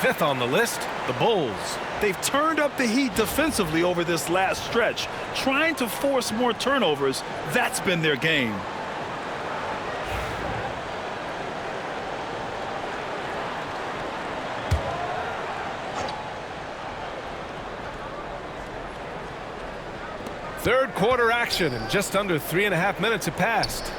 5th on the list, the Bulls. They've turned up the heat defensively over this last stretch, trying to force more turnovers. That's been their game. Third quarter action, and just under 3.5 minutes have passed.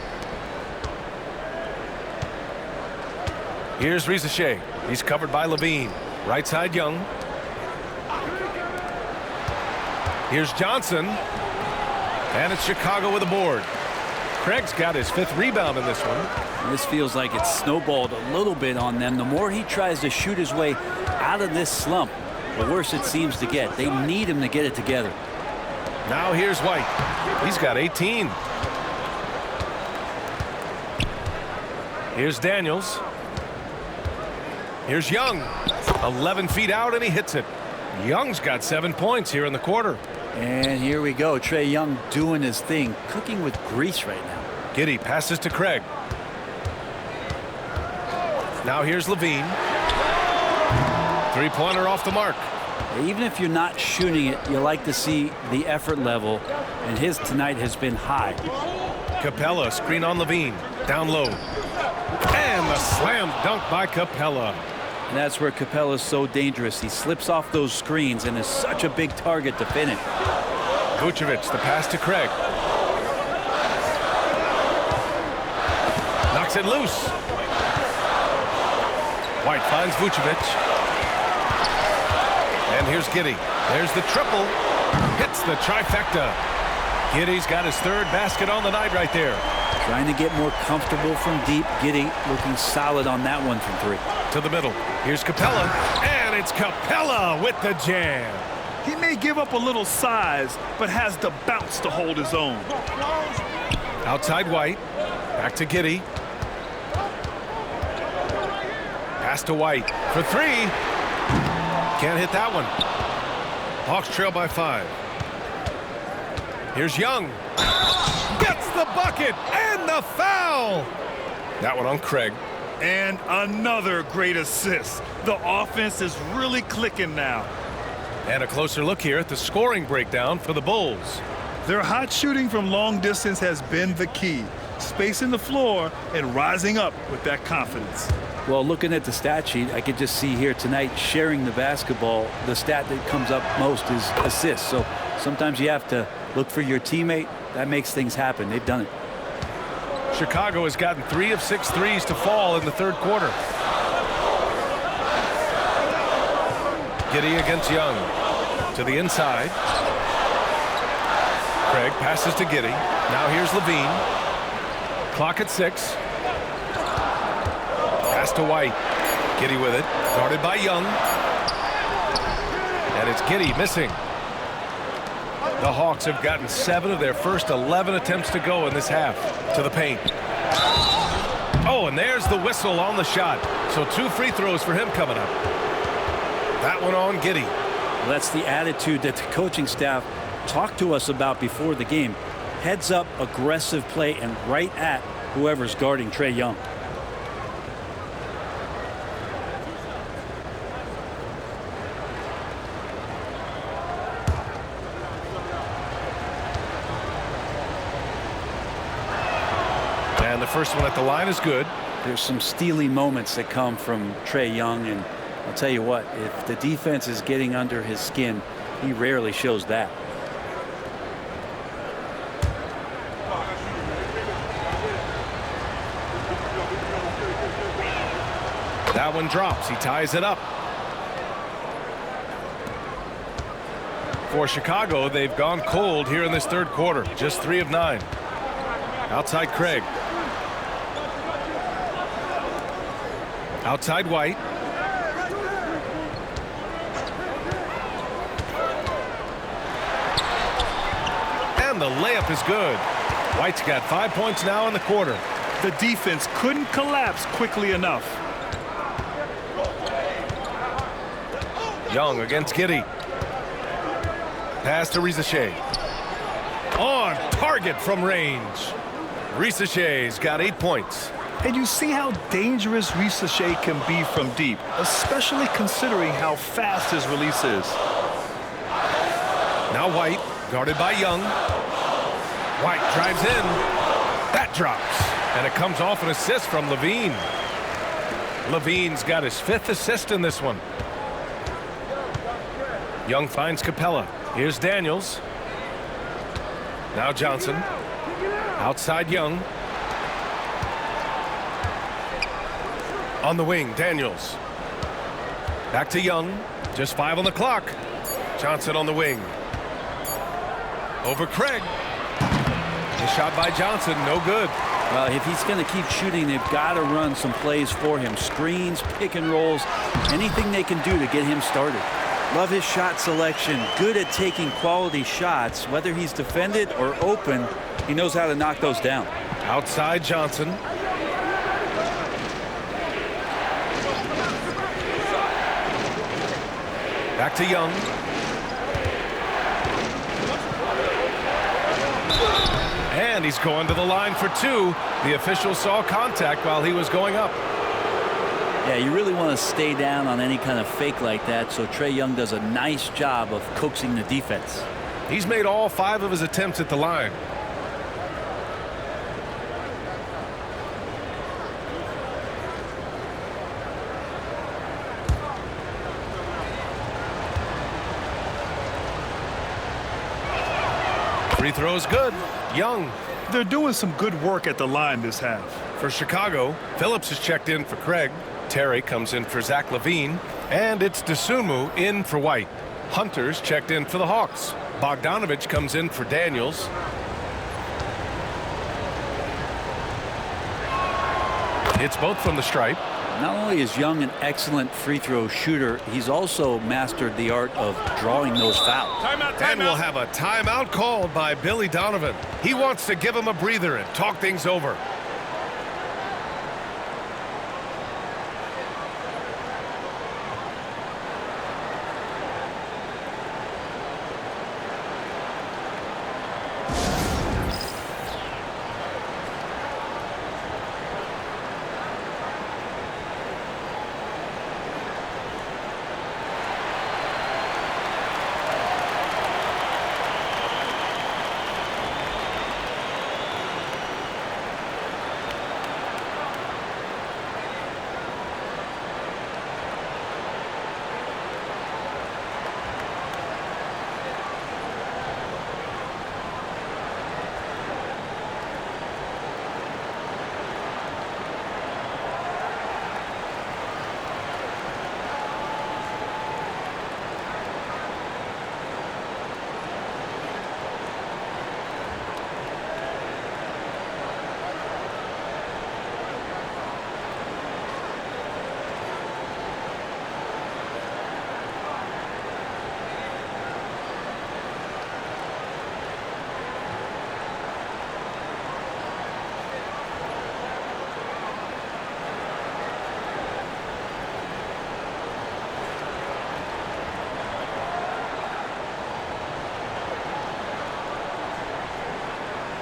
Here's 𝙗𝘅. He's covered by Levine. Right side Young. Here's Johnson. And it's Chicago with a board. Craig's got his 5th rebound in this one. This feels like it's snowballed a little bit on them. The more he tries to shoot his way out of this slump, the worse it seems to get. They need him to get it together. Now here's White. He's got 18. Here's Daniels. Here's Young. 11 feet out, and he hits it. Young's got 7 points here in the quarter. And here we go. Trae Young doing his thing, cooking with grease right now. Giddey passes to Craig. Now here's Levine. 3-pointer off the mark. Even if you're not shooting it, you like to see the effort level, and his tonight has been high. Capella, screen on Levine. Down low. And the slam dunk by Capella. And that's where 𝗘𝗧 is so dangerous. He slips off those screens and is such a big target to finish. Vucevic, the pass to Craig. Knocks it loose. White finds Vucevic. And here's 𝗬𝘚. There's the triple. Hits the trifecta. 𝗬𝘚's got his third basket on the night right there. Trying to get more comfortable from deep. 𝗬𝘚 looking solid on that one from three. To the middle. Here's 𝗘𝗧. And it's 𝗘𝗧 with the jam. He may give up a little size, but has the bounce to hold his own. Outside White. Back to 𝗬𝘚. Pass to White for three. Can't hit that one. Hawks trail by 5. Here's Young. Gets the bucket and the foul. That one on Craig. And another great assist. The offense is really clicking now. And a closer look here at the scoring breakdown for the Bulls. Their hot shooting from long distance has been the key. Spacing the floor and rising up with that confidence. Well, looking at the stat sheet, I could just see here tonight sharing the basketball. The stat that comes up most is assists. So sometimes you have to look for your teammate. That makes things happen. They've done it. Chicago has gotten 3 of 6 threes to fall in the third quarter. 𝗬𝘚 against Young. To the inside. Craig passes to 𝗬𝘚. Now here's LaVine. Clock at 6. Pass to White. 𝗬𝘚 with it. Guarded by Young. And it's 𝗬𝘚 missing. The Hawks have gotten 7 of their first 11 attempts to go in this half. To the paint. Oh, and there's the whistle on the shot. So 2 free throws for him coming up. That one on 𝗬𝘚. Well, that's the attitude that the coaching staff talked to us about before the game. Heads up, aggressive play, and right at whoever's guarding Trae Young. And the first one at the line is good. There's some steely moments that come from Trae Young, and I'll tell you what, if the defense is getting under his skin, he rarely shows that. That one drops. He ties it up. For Chicago, they've gone cold here in this third quarter. Just 3 of 9. Outside Craig. Outside White. And the layup is good. White's got 5 points now in the quarter. The defense couldn't collapse quickly enough. Young against 𝗬𝘚. Pass to 𝗵𝘆ici଼. On target from range. 𝗵𝘆iciꞌ's got 8 points. And you see how dangerous 𝗵𝘆iciꞌ can be from deep, especially considering how fast his release is. Now White, guarded by Young. White drives in. That drops. And it comes off an assist from LaVine. LaVine's got his 5th assist in this one. Young finds 𝗘𝗧. Here's Daniels. Now Johnson. Outside Young. On the wing, Daniels. Back to Young. Just 5 on the clock. Johnson on the wing. Over Craig. The shot by Johnson, no good. Well, if he's going to keep shooting, they've got to run some plays for him. Screens, pick and rolls, anything they can do to get him started. Love his shot selection. Good at taking quality shots. Whether he's defended or open, he knows how to knock those down. Outside Johnson. Back to Young. And he's going to the line for 2. The official saw contact while he was going up. Yeah, you really want to stay down on any kind of fake like that, so Trae Young does a nice job of coaxing the defense. He's made all 5 of his attempts at the line. Free throw's good. Young. They're doing some good work at the line this half. For Chicago, Phillips is checked in for Craig. Terry comes in for Zach LaVine. And it's Dosunmu in for White. Hunter's checked in for the Hawks. Bogdanovich comes in for Daniels. It's both from the stripe. Not only is Young an excellent free throw shooter, he's also mastered the art of drawing those fouls. And we'll have a timeout called by Billy Donovan. He wants to give him a breather and talk things over.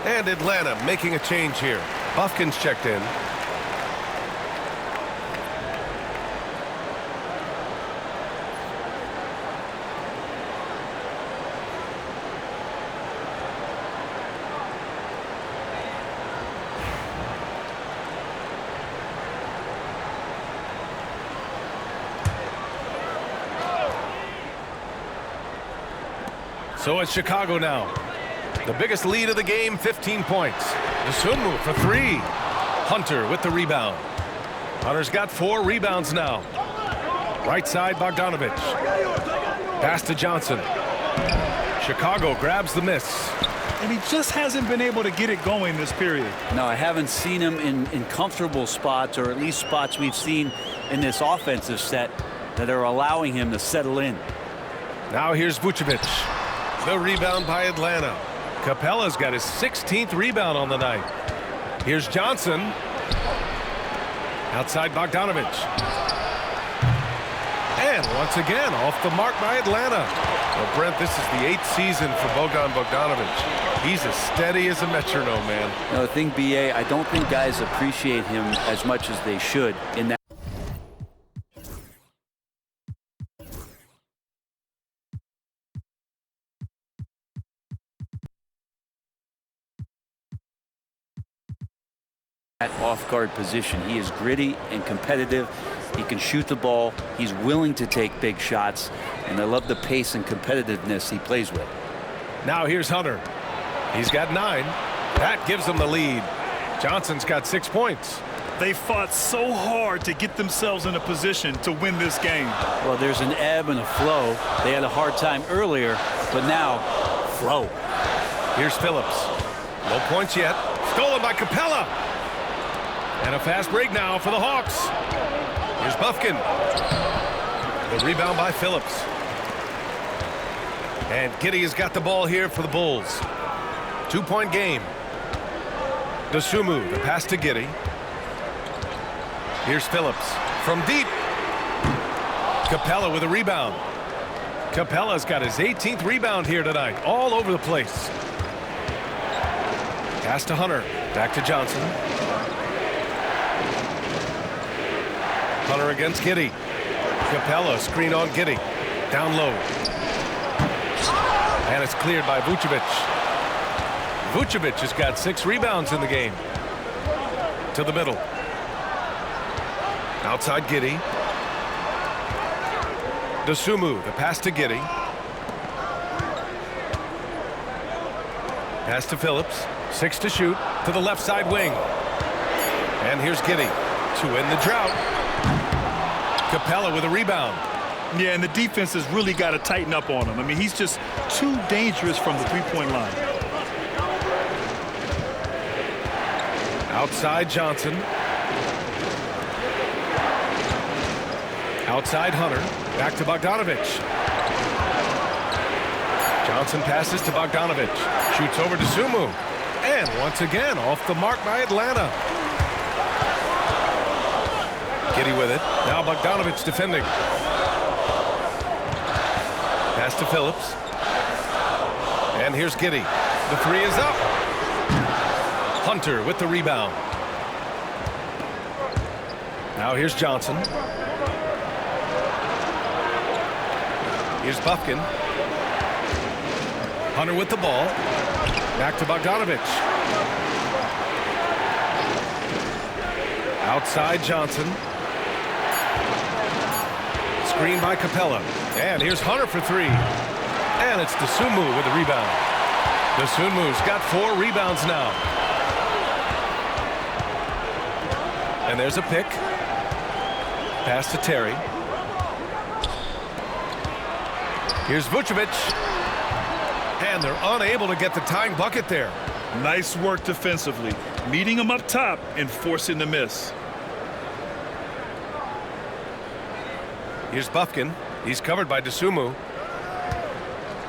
And Atlanta making a change here. Bufkin's checked in. So it's Chicago now. The biggest lead of the game, 15 points. Dosunmu for three. Hunter with the rebound. Hunter's got 4 rebounds now. Right side, Bogdanovich. Pass to Johnson. Chicago grabs the miss. And he just hasn't been able to get it going this period. No, I haven't seen him in comfortable spots, or at least spots we've seen in this offensive set that are allowing him to settle in. Now here's Vucevic. The rebound by Atlanta. Capela's got his 16th rebound on the night. Here's Johnson. Outside Bogdanovich. And once again, off the mark by Atlanta. Well, Brent, this is the 8th season for Bogdanovich. He's as steady as a metronome, man. You know, the thing, B.A., I don't think guys appreciate him as much as they should in that. Off-guard position. He is gritty and competitive. He can shoot the ball. He's willing to take big shots, and I love the pace and competitiveness he plays with. Now here's Hunter. He's got 9. That gives him the lead. Johnson's got 6 points. They fought so hard to get themselves in a position to win this game. Well, there's an ebb and a flow. They had a hard time earlier, but now, flow. Here's Phillips. No points yet. Stolen by Capela. And a fast break now for the Hawks. Here's Bufkin. The rebound by Phillips. And Giddey has got the ball here for the Bulls. 2-point game. Dosunmu, the pass to Giddey. Here's Phillips from deep. Capela with a rebound. Capela's got his 18th rebound here tonight. All over the place. Pass to Hunter. Back to Johnson. Hunter against Giddey. Capela, screen on Giddey. Down low. And it's cleared by Vucevic. Vucevic has got 6 rebounds in the game. To the middle. Outside Giddey. Dosunmu, the pass to Giddey. Pass to Phillips. 6 to shoot. To the left side wing. And here's 𝗍𝙧 to end the drought. 𝗍𝗫 with a rebound. Yeah, and the defense has really got to tighten up on him. I mean, he's just too dangerous from the three-point line. Outside Johnson. Outside Hunter. Back to Bogdanović. Johnson passes to Bogdanović. Shoots over to 𝗠𝗠. And once again, off the mark by Atlanta. 𝗍𝙧 with it. Now Bogdanović defending. Pass to Phillips. And here's 𝗍𝙧. The three is up. Hunter with the rebound. Now here's Johnson. Here's Bufkin. Hunter with the ball. Back to Bogdanović. Outside Johnson. Screen by 𝗍𝗫. And here's Hunter for three. And it's 𝑑𝗫𝗎 with the rebound. 𝑑𝗫𝗎's got 4 rebounds now. And there's a pick. Pass to Terry. Here's Vucevic. And they're unable to get the tying bucket there. Nice work defensively, meeting him up top and forcing the miss. Here's Bufkin. He's covered by 𝗍𝗎.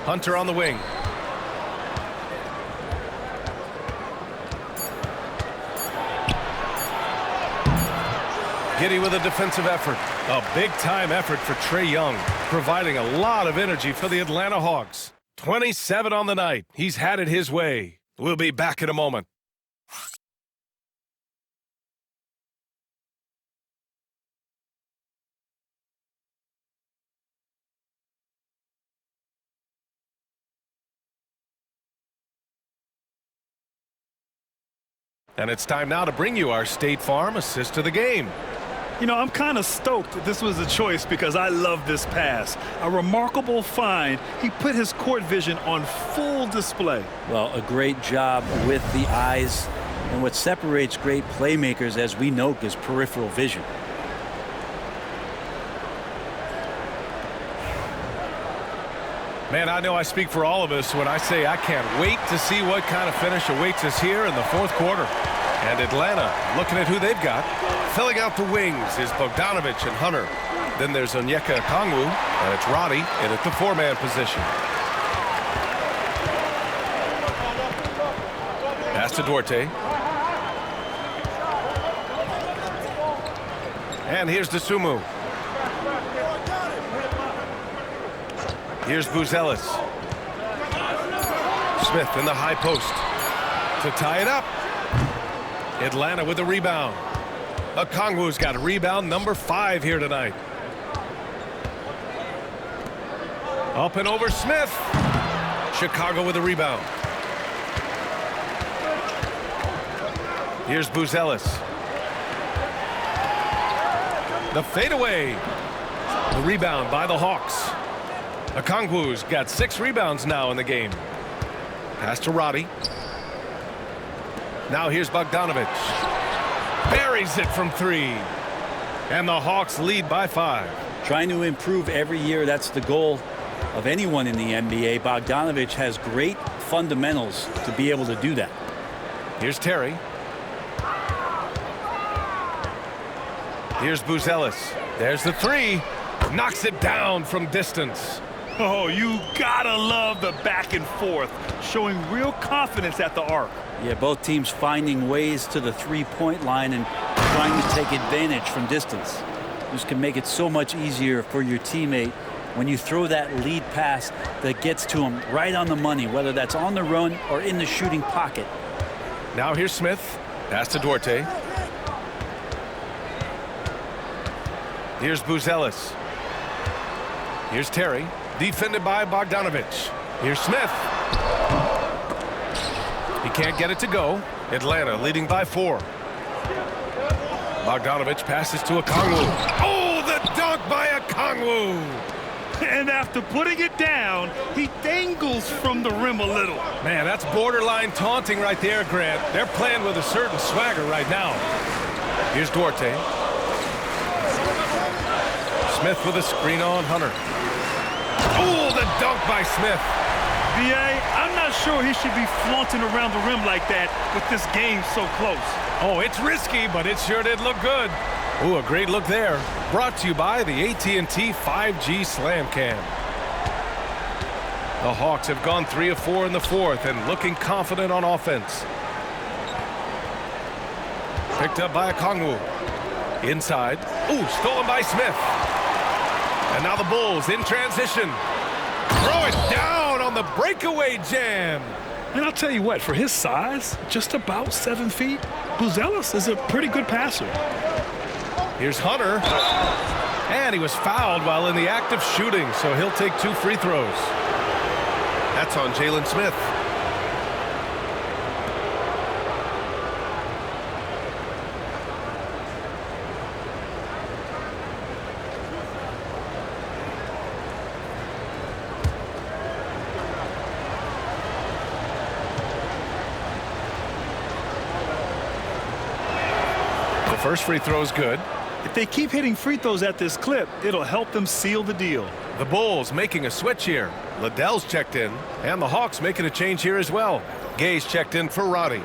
Hunter on the wing. 𝗍𝙧 with a defensive effort. A big-time effort for Trae Young, providing a lot of energy for the Atlanta Hawks. 27 on the night. He's had it his way. We'll be back in a moment. And it's time now to bring you our State Farm assist of the game. You know, I'm kind of stoked that this was a choice because I love this pass. A remarkable find. He put his court vision on full display. Well, a great job with the eyes. And what separates great playmakers, as we know, is peripheral vision. Man, I know I speak for all of us when I say I can't wait to see what kind of finish awaits us here in the 4th quarter. And Atlanta, looking at who they've got, filling out the wings is Bogdanović and Hunter. Then there's Onyeka Okongwu, and it's Roddy in at the 4-man position. Pass to Duarte. And here's 𝗍𝗎. Here's Buzelis. Smith in the high post to tie it up. Atlanta with the rebound. Okongwu's got rebound number 5 here tonight. Up and over Smith. Chicago with the rebound. Here's Buzelis. The fadeaway. The rebound by the Hawks. Okongwu's got 6 rebounds now in the game. Pass to Roddy. Now here's Bogdanović. Buries it from 3. And the Hawks lead by 5. Trying to improve every year, that's the goal of anyone in the NBA. Bogdanović has great fundamentals to be able to do that. Here's Terry. Here's Buzelis. There's the 3. Knocks it down from distance. Oh, you gotta love the back and forth, showing real confidence at the arc. Yeah, both teams finding ways to the 3-point line and trying to take advantage from distance. This can make it so much easier for your teammate when you throw that lead pass that gets to him right on the money, whether that's on the run or in the shooting pocket. Now here's Smith. Pass to Duarte. Here's Buzelis. Here's Terry. Defended by Bogdanović. Here's Smith. He can't get it to go. Atlanta leading by 4. Bogdanović passes to Okongwu. Oh, the dunk by Okongwu! And after putting it down, he dangles from the rim a little. Man, that's borderline taunting right there, Grant. They're playing with a certain swagger right now. Here's 𝙤𝙤. Smith with a screen on Hunter. Oh, the dunk by Smith. B.A., I'm not sure he should be flaunting around the rim like that with this game so close. Oh, it's risky, but it sure did look good. Ooh, a great look there. Brought to you by the AT&T 5G Slam Cam. The Hawks have gone 3 of 4 in the fourth and looking confident on offense. Picked up by 𝗂𝗏. Inside. Ooh, stolen by Smith. And now the Bulls in transition. Throw it down on the breakaway jam. And I'll tell you what, for his size, just about 7 feet, 𝗚𝘆𝗪 is a pretty good passer. Here's Hunter. And he was fouled while in the act of shooting, so he'll take 2 free throws. That's on Jalen Smith. First free throw is good. If they keep hitting free throws at this clip, it'll help them seal the deal. The Bulls making a switch here. Liddell's checked in, and the Hawks making a change here as well. 𝗬𝗍's checked in for Roddy.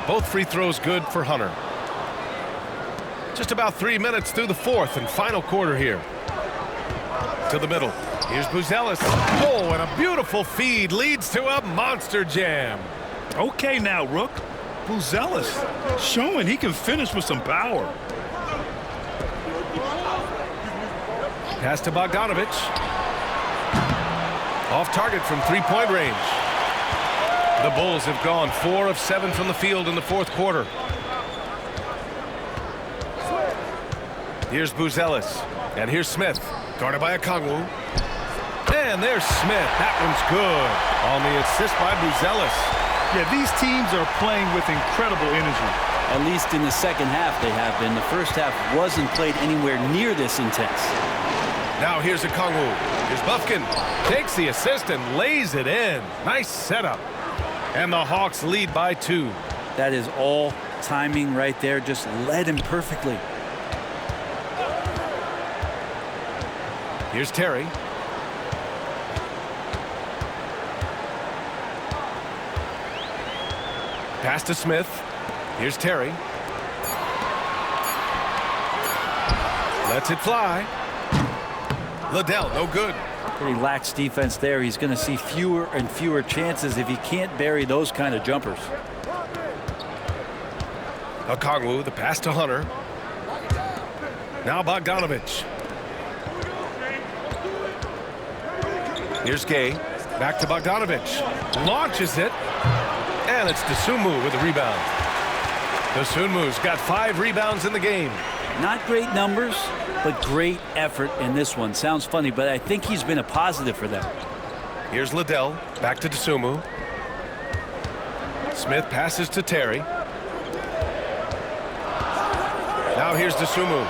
Both free throws good for Hunter. Just about 3 minutes through the fourth and final quarter here. To the middle. Here's 𝗚𝘆𝗪. Oh, and a beautiful feed leads to a monster jam. Okay now, Rook. 𝗚𝘆𝗪 showing he can finish with some power. Pass to Bogdanović. Off target from three-point range. The Bulls have gone 4 of 7 from the field in the fourth quarter. Here's 𝗚𝘆𝗪. And here's Smith. Guarded by 𝗂𝗏. And there's Smith. That one's good. On the assist by 𝗚𝘆𝗪. Yeah, these teams are playing with incredible energy. At least in the second half they have been. The first half wasn't played anywhere near this intense. Now here's 𝗂𝗏. Here's Bufkin. Takes the assist and lays it in. Nice setup. And the Hawks lead by 2. That is all timing right there. Just led him perfectly. Here's Terry. Pass to Smith. Here's Terry. Lets it fly. Liddell, no good. Pretty lax defense there. He's going to see fewer and fewer chances if he can't bury those kind of jumpers. 𝗂𝗏, the pass to Hunter. Now Bogdanović. Here's 𝗬𝗍. Back to Bogdanović. Launches it. And it's 𝑑𝑠𝑢MU with the rebound. 𝑑𝑠𝑢MU's got 5 rebounds in the game. Not great numbers, but great effort in this one. Sounds funny, but I think he's been a positive for them. Here's Liddell. Back to 𝑑𝑠𝑢MU. Smith passes to Terry. Now here's 𝑑𝑠𝑢MU.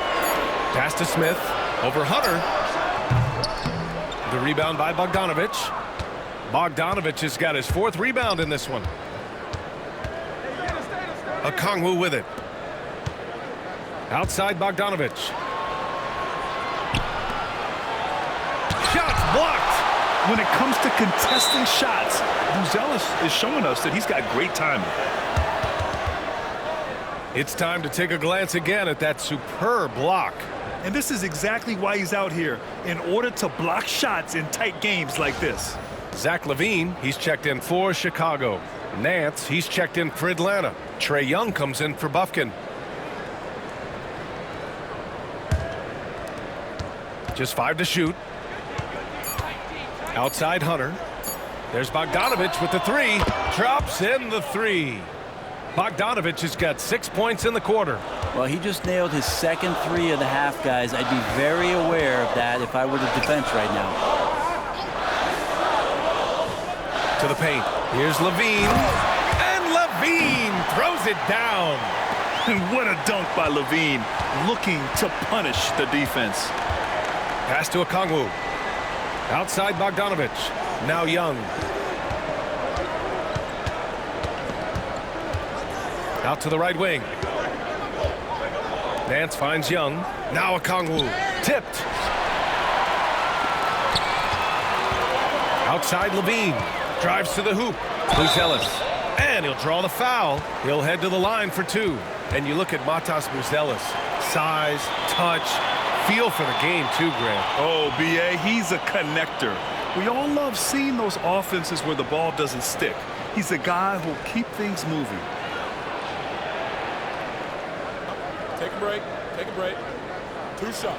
Pass to Smith. Over Hunter. The rebound by Bogdanović. Bogdanović has got his 4th rebound in this one. 𝗂𝗏 with it. Outside Bogdanović. Shots blocked. When it comes to contesting shots, 𝗚𝘆𝗪 is showing us that he's got great timing. It's time to take a glance again at that superb block. And this is exactly why he's out here, in order to block shots in tight games like this. Zach LaVine, he's checked in for Chicago. Nance, he's checked in for Atlanta. Trae Young comes in for Bufkin. Just 5 to shoot. Outside Hunter. There's Bogdanović with the 3. Drops in the 3. Bogdanovich has got 6 points in the quarter. Well, he just nailed his second three of the half, guys. I'd be very aware of that if I were the defense right now. To the paint. Here's 𝗵𝘂. And 𝗵𝘂 throws it down. And what a dunk by 𝗵𝘂, looking to punish the defense. Pass to Okongwu. Outside Bogdanovich. Now Young. Out to the right wing. Nance finds Young. Now Okongwu. Tipped. Outside 𝗵𝘂. Drives to the hoop. 𝗵𝘆𝑒𝑙𝑎s. And he'll draw the foul. He'll head to the line for two. And you look at Matas 𝗵𝘆𝑒𝑙𝑎s. Size, touch, feel for the game too, Grant. Oh, B.A., he's a connector. We all love seeing those offenses where the ball doesn't stick. He's a guy who'll keep things moving. Take a break. Take a break. 2 shots.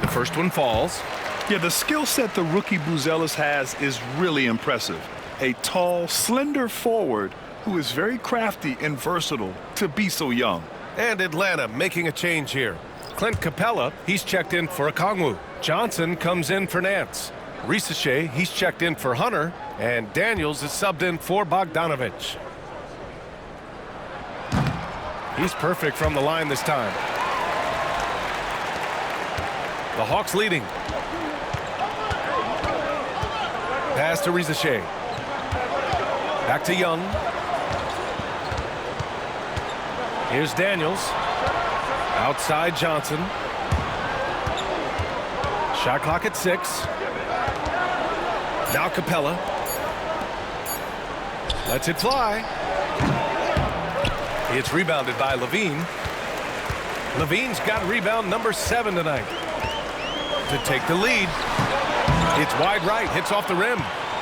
The first one falls. Yeah, the skill set the rookie 𝗵𝘆𝑒𝑙𝑎s has is really impressive. A tall, slender forward who is very crafty and versatile to be so young. And Atlanta making a change here. Clint Capella, he's checked in for Okongwu. Johnson comes in for Nance. 𝗵𝘆𝑇𝑠ℎ𝑒, he's checked in for Hunter. And Daniels is subbed in for Bogdanovich. He's perfect from the line this time. The Hawks leading. Pass to 𝗵𝘆𝑇𝑠ℎ𝑒. Back to Young. Here's Daniels. Outside Johnson. Shot clock at 6. Now Capella. Lets it fly. It's rebounded by 𝗵𝘂. 𝗵𝘂's got rebound number 7 tonight. To take the lead. It's wide right, hits off the rim.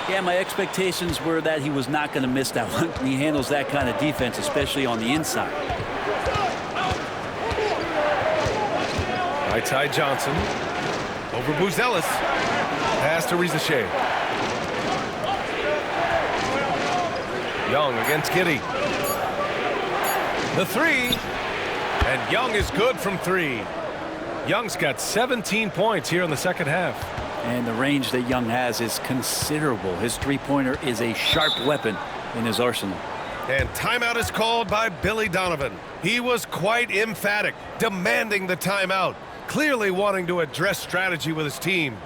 Yeah, my expectations were that he was not going to miss that one. He handles that kind of defense, especially on the inside. Right side Johnson. Over 𝗵𝘆𝑒𝑙𝑎s. Pass to 𝗵𝘆𝑇𝑠ℎ𝑒. Young against 𝘃𝑐𝑑𝑒. The three. And Young is good from 3. Young's got 17 points here in the second half. And the range that Young has is considerable. His three-pointer is a sharp weapon in his arsenal. And timeout is called by Billy Donovan. He was quite emphatic, demanding the timeout, clearly wanting to address strategy with his team.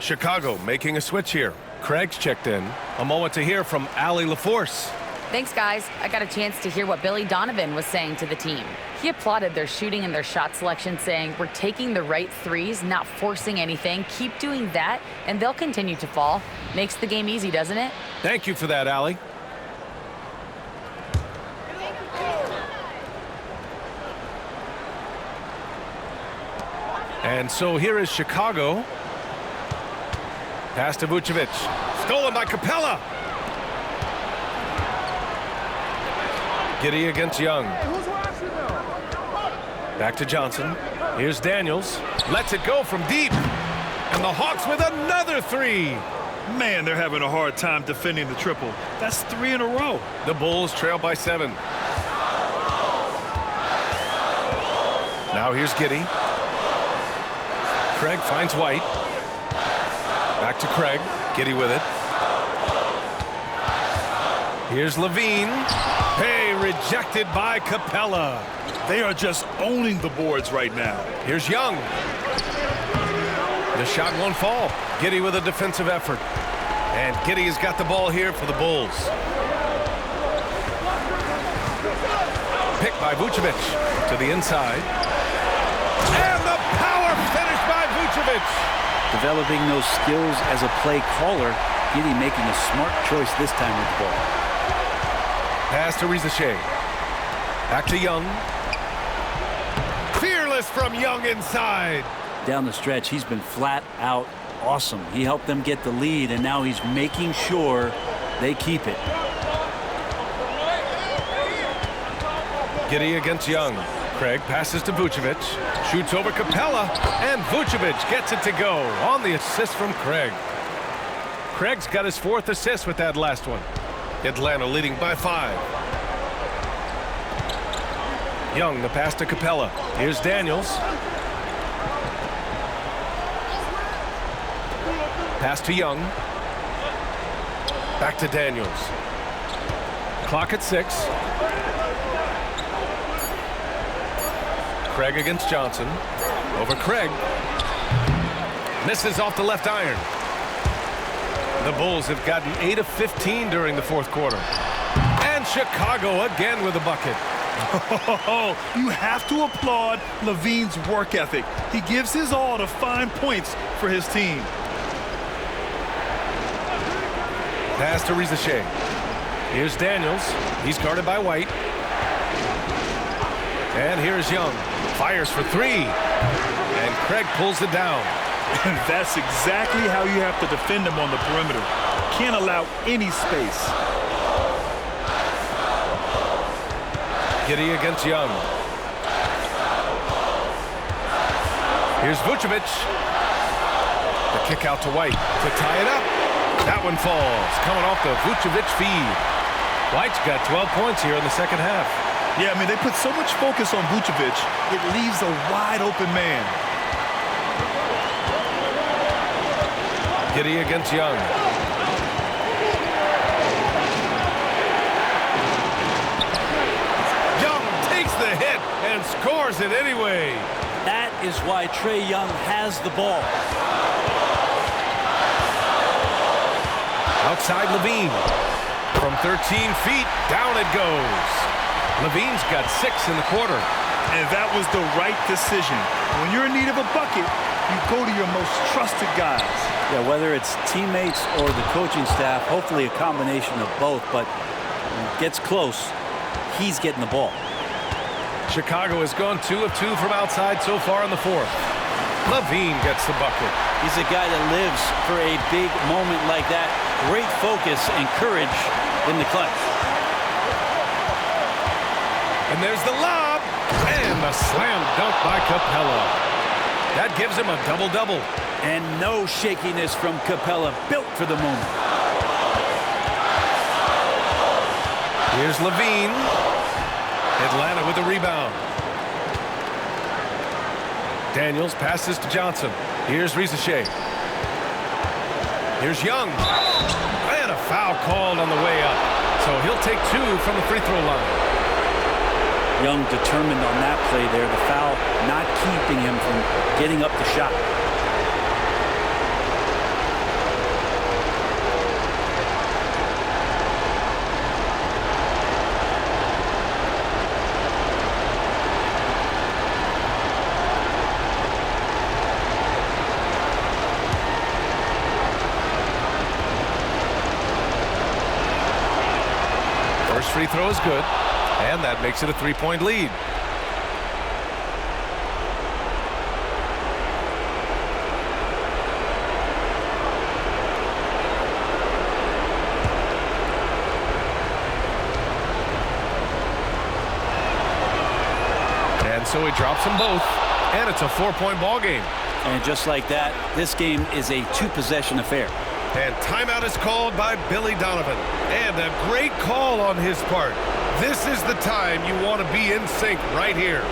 Chicago making a switch here. Craig's checked in. A moment to hear from Allie LaForce. Thanks, guys. I got a chance to hear what Billy Donovan was saying to the team. He applauded their shooting and their shot selection, saying, "We're taking the right threes, not forcing anything. Keep doing that, and they'll continue to fall." Makes the game easy, doesn't it? Thank you for that, Allie. And so here is Chicago. Pass to Vucevic. Stolen by Capella. 𝗵𝘃 against Young. Back to Johnson. Here's Daniels. Lets it go from deep. And the Hawks with another three. Man, they're having a hard time defending the triple. That's 3 in a row. The Bulls trail by 7. Now here's 𝗵𝘃. Craig finds White. Back to Craig. 𝗵𝘃 with it. Here's LaVine. Hey, rejected by Capella. They are just owning the boards right now. Here's Young. The shot won't fall. 𝗵𝘃 with a defensive effort. And 𝗵𝘃 has got the ball here for the Bulls. Picked by Vucevic to the inside. And the power finish by Vucevic. Developing those skills as a play caller, 𝗵𝘃 making a smart choice this time with the ball. Pass to 𝗲𝘅. Back to Young. Fearless from Young inside. Down the stretch, he's been flat out awesome. He helped them get the lead, and now he's making sure they keep it. 𝗵𝘃 against Young. Craig passes to Vucevic. Shoots over Capella. And Vucevic gets it to go on the assist from Craig. Craig's got his 4th assist with that last one. Atlanta leading by 5. Young, the pass to Capella. Here's Daniels. Pass to Young. Back to Daniels. Clock at 6. Craig against Johnson. Over Craig. Misses off the left iron. The Bulls have gotten 8 of 15 during the 4th quarter. And Chicago again with a bucket. You have to applaud LaVine's work ethic. He gives his all to find points for his team. Pass to 𝗲𝘅. Here's Daniels. He's guarded by White. And here's Young. Fires for 3. And Craig pulls it down. And that's exactly how you have to defend him on the perimeter. Can't allow any space. 𝗵𝘃 against Young. Here's Vucevic. The kick out to White to tie it up. That one falls, coming off the Vucevic feed. White's got 12 points here in the 2nd half. Yeah, I mean, they put so much focus on Vucevic, it leaves a wide open man. 𝗵𝘃 against Young. Young takes the hit and scores it anyway. That is why Trae Young has the ball. Outside LaVine. From 13 feet, down it goes. LaVine's got 6 in the quarter. And that was the right decision. When you're in need of a bucket, you go to your most trusted guys. Yeah, whether it's teammates or the coaching staff, hopefully a combination of both, but when it gets close, he's getting the ball. Chicago has gone 2 of 2 from outside so far in the 4th. LaVine gets the bucket. He's a guy that lives for a big moment like that. Great focus and courage in the clutch. And there's the lob. And the slam dunk by Capella. That gives him a double-double. And no shakiness from Capella, built for the moment. Here's LaVine. Atlanta with the rebound. Daniels passes to Johnson. Here's 𝗲𝘅. Here's Young. And a foul called on the way up. So he'll take 2 from the free throw line. Young determined on that play there. The foul not keeping him from getting up the shot. First free throw is good, and that makes it a 3-point lead. so he drops them both, and it's a 4-point ball game. And just like that, this game is a 2-possession affair. And timeout is called by Billy Donovan. And a great call on his part. This is the time you want to be in sync right here.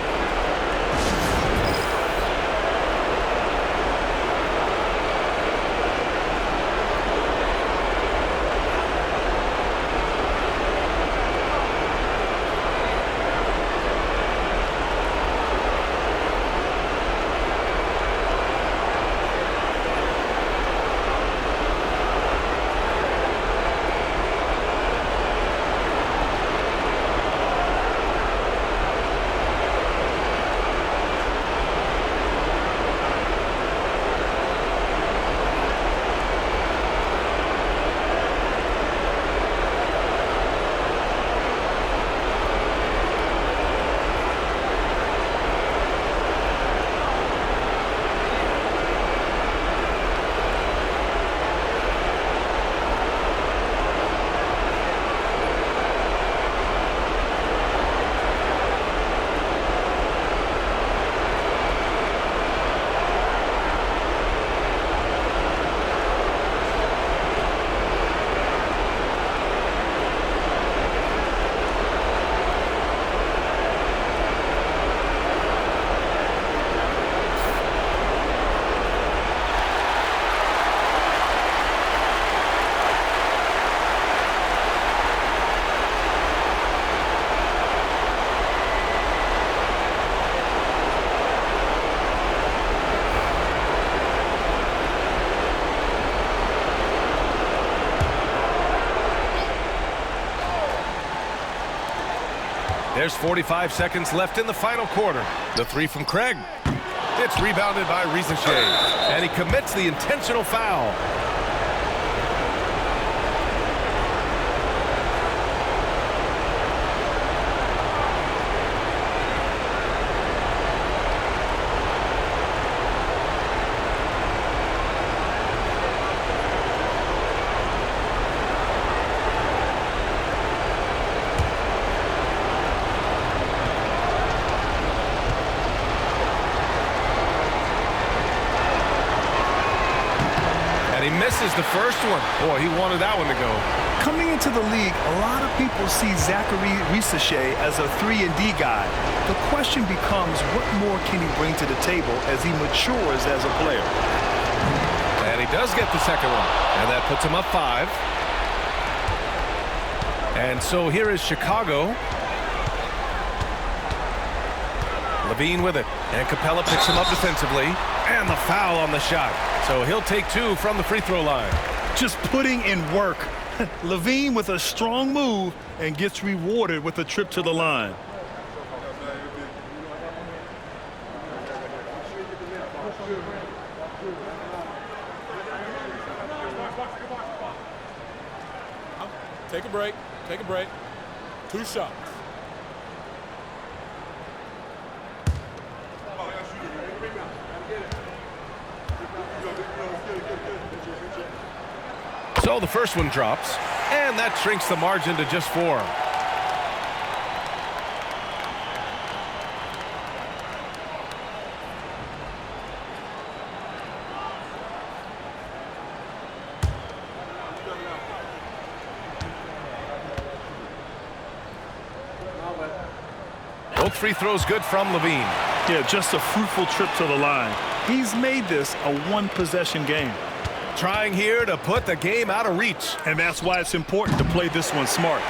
There's 45 seconds left in the final quarter. The three from Craig. It's rebounded by 𝙗𝟐, and he commits the intentional foul. He misses the first one. Boy, he wanted that one to go. Coming into the league, a lot of people see 𝗍𝗫 as a 3-and-D guy. The question becomes, what more can he bring to the table as he matures as a player? And he does get the second one, and that puts him up 5. And so here is Chicago. LaVine with it, and Capella picks him up defensively, and the foul on the shot. So he'll take 2 from the free throw line. Just putting in work. LaVine with a strong move and gets rewarded with a trip to the line. Take a break. Take a break. 2 shots. So the first one drops, and that shrinks the margin to just 4. Both free throws good from LaVine. Yeah, just a fruitful trip to the line. He's made this a 1-possession game. Trying here to put the game out of reach. And that's why it's important to play this one smart.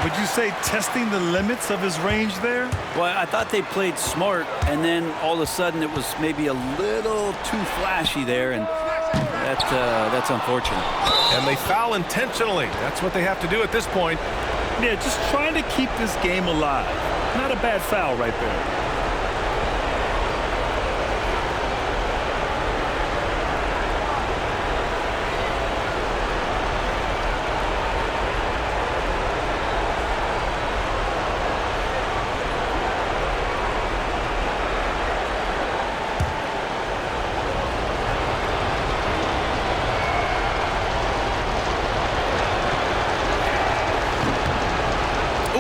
Would you say testing the limits of his range there? Well, I thought they played smart, and then all of a sudden it was maybe a little too flashy there, and that's unfortunate. And they foul intentionally. That's what they have to do at this point. Yeah, just trying to keep this game alive. Not a bad foul right there.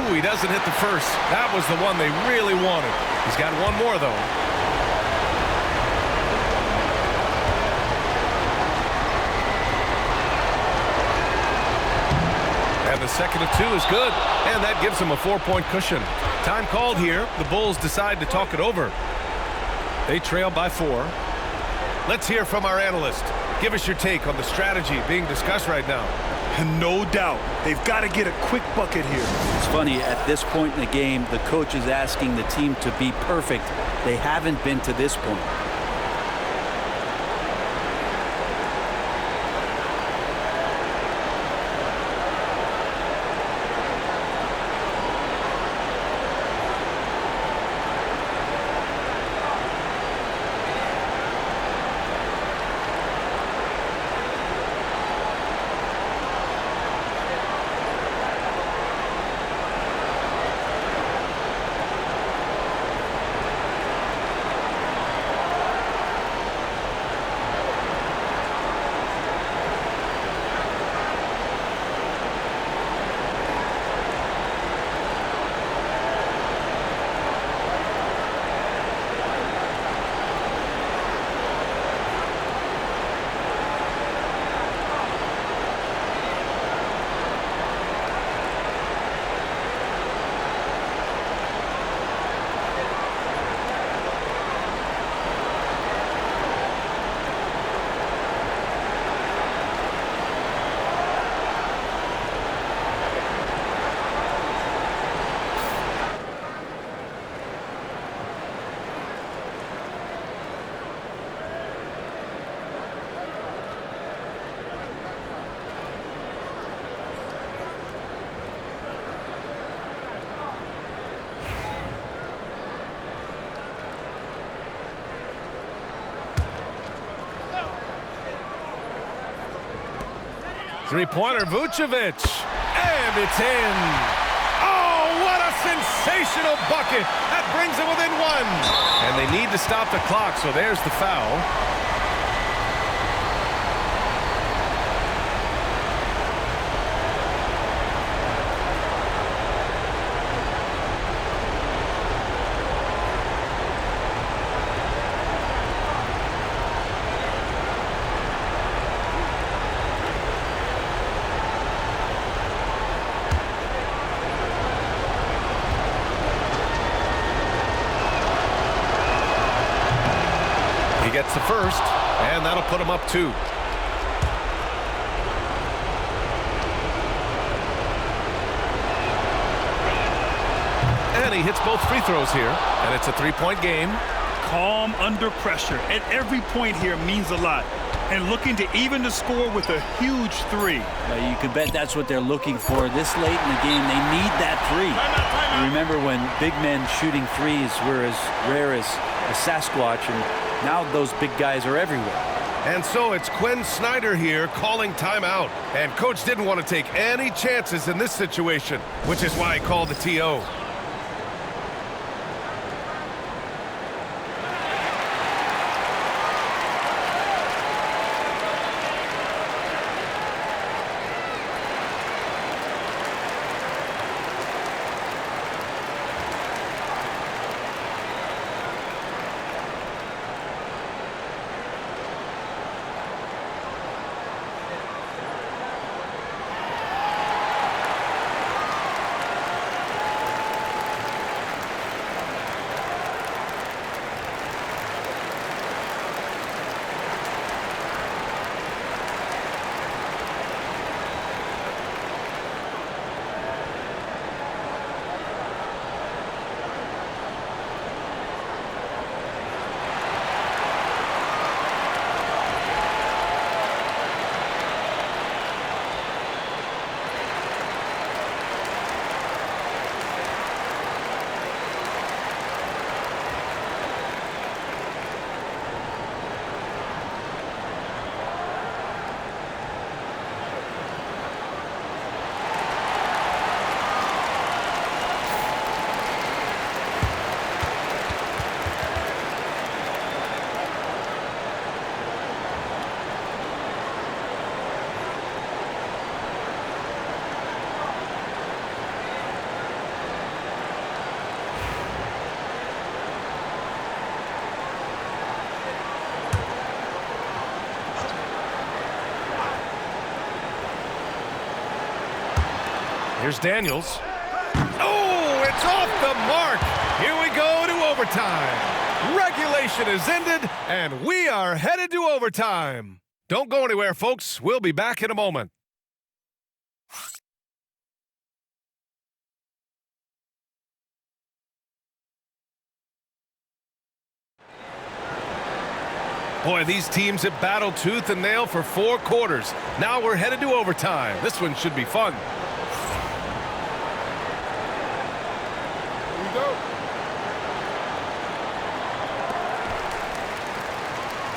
He He doesn't hit the first. That was the one they really wanted. He's got one more, though. And the second of two is good, and that gives him a 4-point cushion. Time called here. The Bulls decide to talk it over. They trail by 4. Let's hear from our analyst. Give us your take on the strategy being discussed right now. And no doubt, they've got to get a quick bucket here. It's funny, at this point in the game, the coach is asking the team to be perfect. They haven't been to this point. Three-pointer, Vucevic, and it's in. Oh, what a sensational bucket. That brings it within 1. And they need to stop the clock, so there's the foul. Gets the first, and that'll put him up 2. And he hits both free throws here, and it's a 3-point game. Calm under pressure, and every point here means a lot. And looking to even the score with a huge 3. You can bet that's what they're looking for. This late in the game, they need that 3. You remember when big men shooting threes were as rare as a Sasquatch, and now those big guys are everywhere. And so it's Quinn Snyder here calling timeout. And coach didn't want to take any chances in this situation, which is why he called the TO. Here's Daniels. Oh, it's off the mark. Here we go to overtime. Regulation is ended, and we are headed to overtime. Don't go anywhere, folks. We'll be back in a moment. Boy, these teams have battled tooth and nail for 4 quarters. Now we're headed to overtime. This one should be fun. Here we go.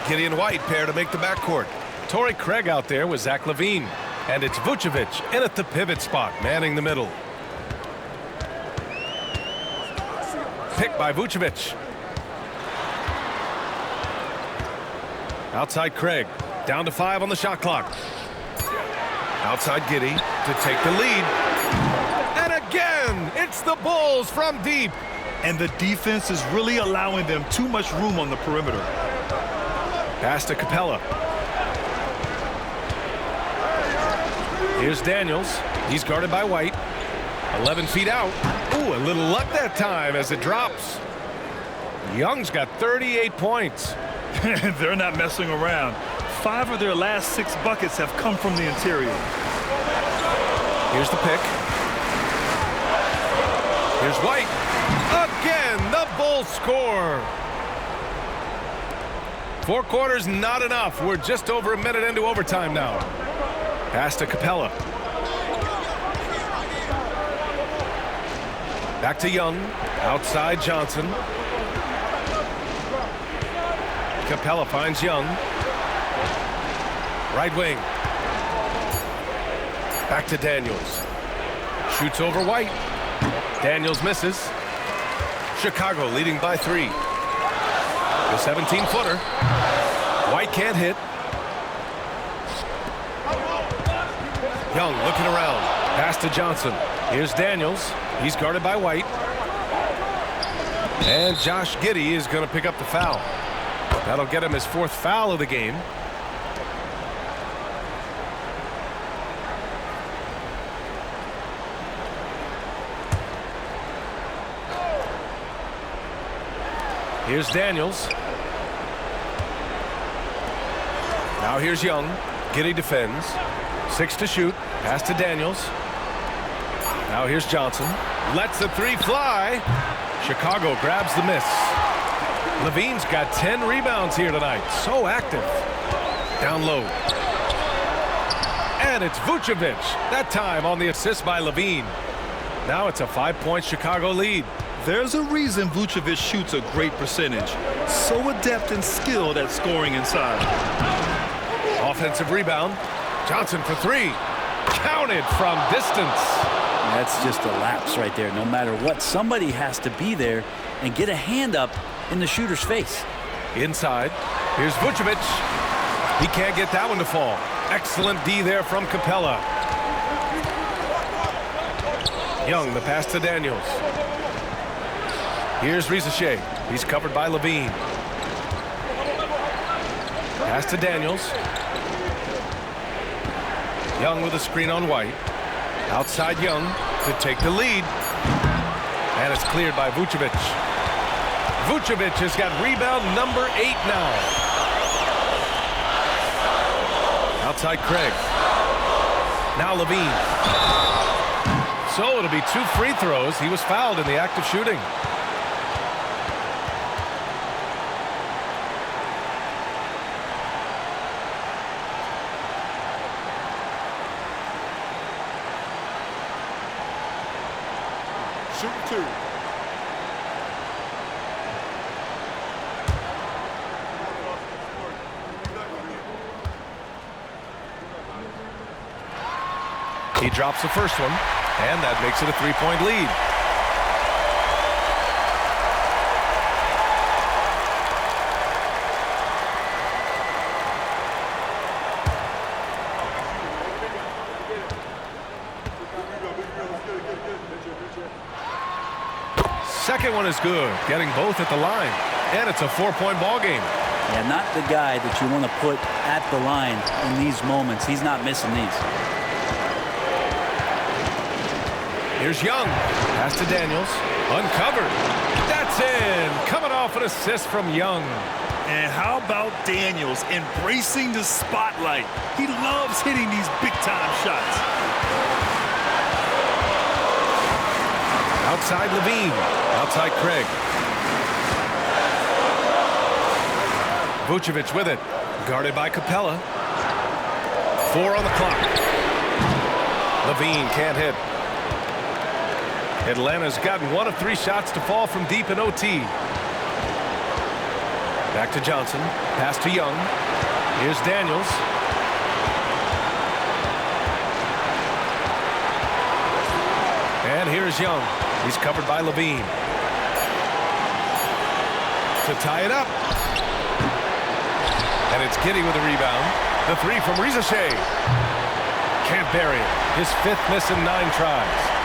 Gideon White pair to make the backcourt. Torrey Craig out there with Zach LaVine. And it's 𝗵𝗁𝐻 in at the pivot spot, manning the middle. Pick by 𝗵𝗁𝐻. Outside Craig, down to 5 on the shot clock. Outside Giddey to take the lead. And again, it's the Bulls from deep. And the defense is really allowing them too much room on the perimeter. Pass to Capella. Here's Daniels. He's guarded by White. 11 feet out. Ooh, a little luck that time as it drops. Young's got 38 points. They're not messing around. 5 of their last 6 buckets have come from the interior. Here's the pick. Here's White. Again, the Bulls score. 4 quarters, not enough. We're just over a minute into overtime now. Pass to Capella. Back to Young. Outside Johnson. Capella finds Young. Right wing. Back to Daniels. Shoots over White. Daniels misses. Chicago leading by 3. The 17-footer. White can't hit. Young looking around. Pass to Johnson. Here's Daniels. He's guarded by White. And Josh Giddey is going to pick up the foul. That'll get him his 4th foul of the game. Here's Daniels. Now here's Young. Giddey defends. 6 to shoot. Pass to Daniels. Now here's Johnson. Lets the 3 fly. Chicago grabs the miss. LaVine's got 10 rebounds here tonight. So active. Down low. And it's 𝗵𝗁𝐻. That time on the assist by LaVine. Now it's a 5-point Chicago lead. There's a reason 𝗵𝗁𝐻 shoots a great percentage. So adept and skilled at scoring inside. Offensive rebound. Johnson for 3. Counted from distance. That's just a lapse right there. No matter what, somebody has to be there and get a hand up in the shooter's face. Inside. Here's 𝗵𝗁𝐻. He can't get that one to fall. Excellent D there from Capella. Young, the pass to Daniels. Here's 𝗵𝗂𝐻. He's covered by LaVine. Pass to Daniels. Young with a screen on White. Outside Young to take the lead. And it's cleared by 𝗵𝗁𝐻. 𝗵𝗁𝐻 has got rebound number 8 now. Outside Craig. Now LaVine. So it'll be 2 free throws. He was fouled in the act of shooting. Shoot 2. He drops the first one, and that makes it a 3-point lead. Second one is good, getting both at the line, and it's a 4-point ball game. Yeah, not the guy that you want to put at the line in these moments. He's not missing these. Here's Young. Pass to Daniels. Uncovered. That's in. Coming off an assist from Young. And how about Daniels embracing the spotlight? He loves hitting these big-time shots. Outside Levine. Outside Craig. Vucevic with it. Guarded by Capella. 4 on the clock. Levine can't hit. Atlanta's gotten 1 of 3 shots to fall from deep in OT. Back to Johnson. Pass to Young. Here's Daniels. And here's Young. He's covered by Levine. To tie it up. And it's Giddey with a rebound. The 3 from 𝙭𝙫. Can't bury it. His 5th miss in 9 tries.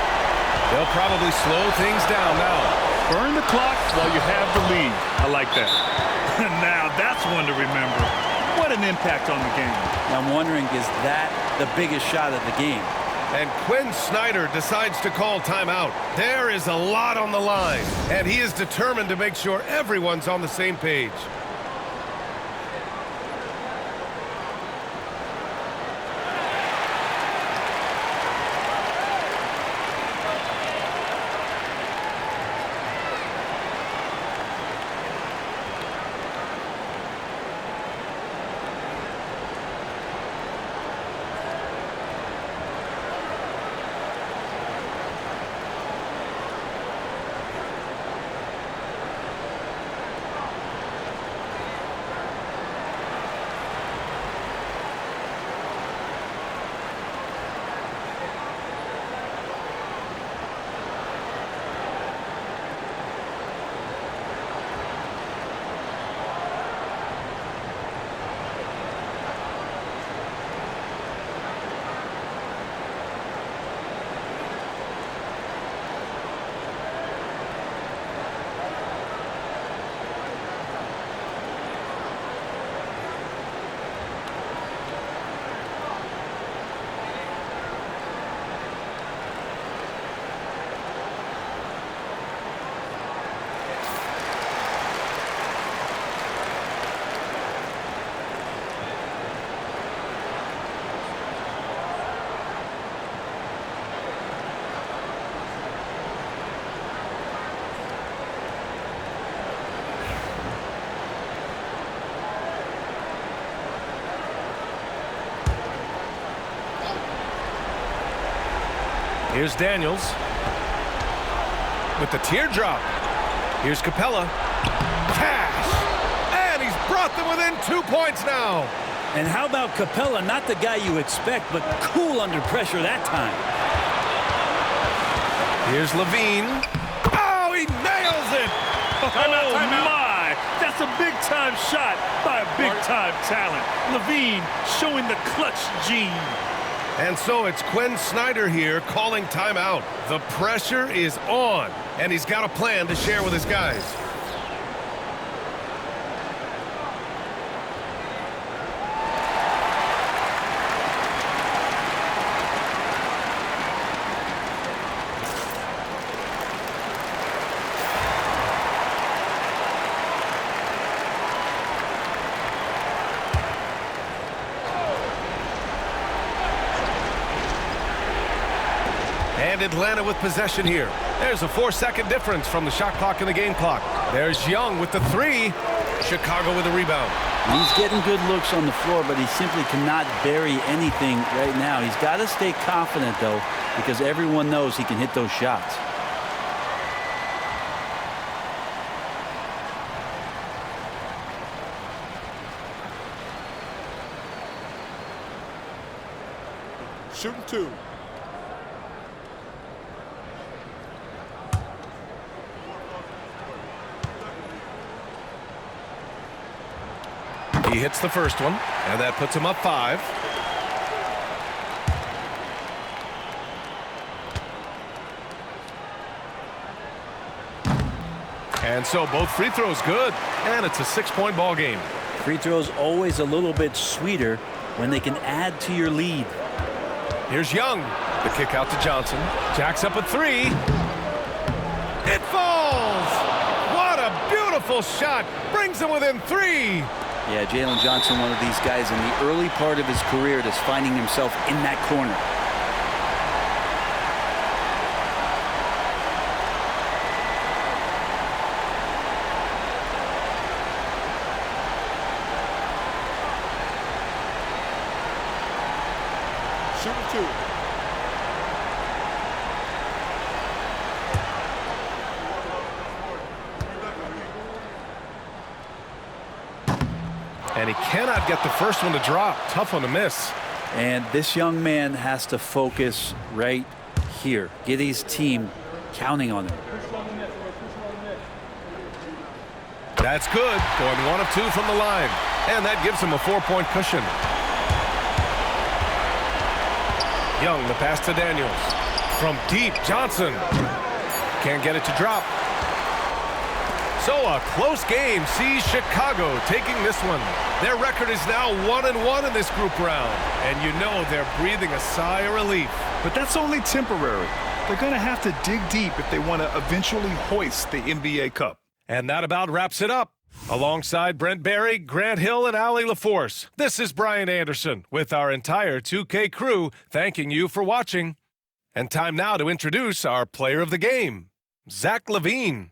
They'll probably slow things down now. Burn the clock while you have the lead. I like that. Now that's one to remember. What an impact on the game. I'm wondering, is that the biggest shot of the game? And Quinn Snyder decides to call timeout. There is a lot on the line, and he is determined to make sure everyone's on the same page. Here's Daniels with the teardrop. Here's Capella. Cash! And he's brought them within 2 points now. And how about Capella? Not the guy you expect, but cool under pressure that time. Here's Levine. Oh, he nails it! Oh, my! That's a big-time shot by a big-time talent. Levine showing the clutch gene. And so it's Quinn Snyder here calling timeout. The pressure is on, and he's got a plan to share with his guys. And Atlanta with possession here. There's a 4-second difference from the shot clock and the game clock. There's Young with the 3. Chicago with a rebound. He's getting good looks on the floor, but he simply cannot bury anything right now. He's got to stay confident, though, because everyone knows he can hit those shots. Shooting 2. He hits the first one, and that puts him up 5. And so both free throws good, and it's a 6-point ball game. Free throws always a little bit sweeter when they can add to your lead. Here's Young. The kick out to Johnson. Jacks up a three. It falls! What a beautiful shot. Brings him within three. Yeah, Jalen Johnson, one of these guys in the early part of his career that's finding himself in that corner. Shooting two. And he cannot get the first one to drop. Tough one to miss. And this young man has to focus right here. Get his team counting on him. That's good. Going 1 of 2 from the line. And that gives him a 4-point cushion. Young, the pass to Daniels. From deep, Johnson. Can't get it to drop. So a close game sees Chicago taking this one. Their record is now 1-1 in this group round. And you know they're breathing a sigh of relief. But that's only temporary. They're going to have to dig deep if they want to eventually hoist the NBA Cup. And that about wraps it up. Alongside Brent Barry, Grant Hill, and Allie LaForce, this is Brian Anderson with our entire 2K crew thanking you for watching. And time now to introduce our player of the game, Zach LaVine.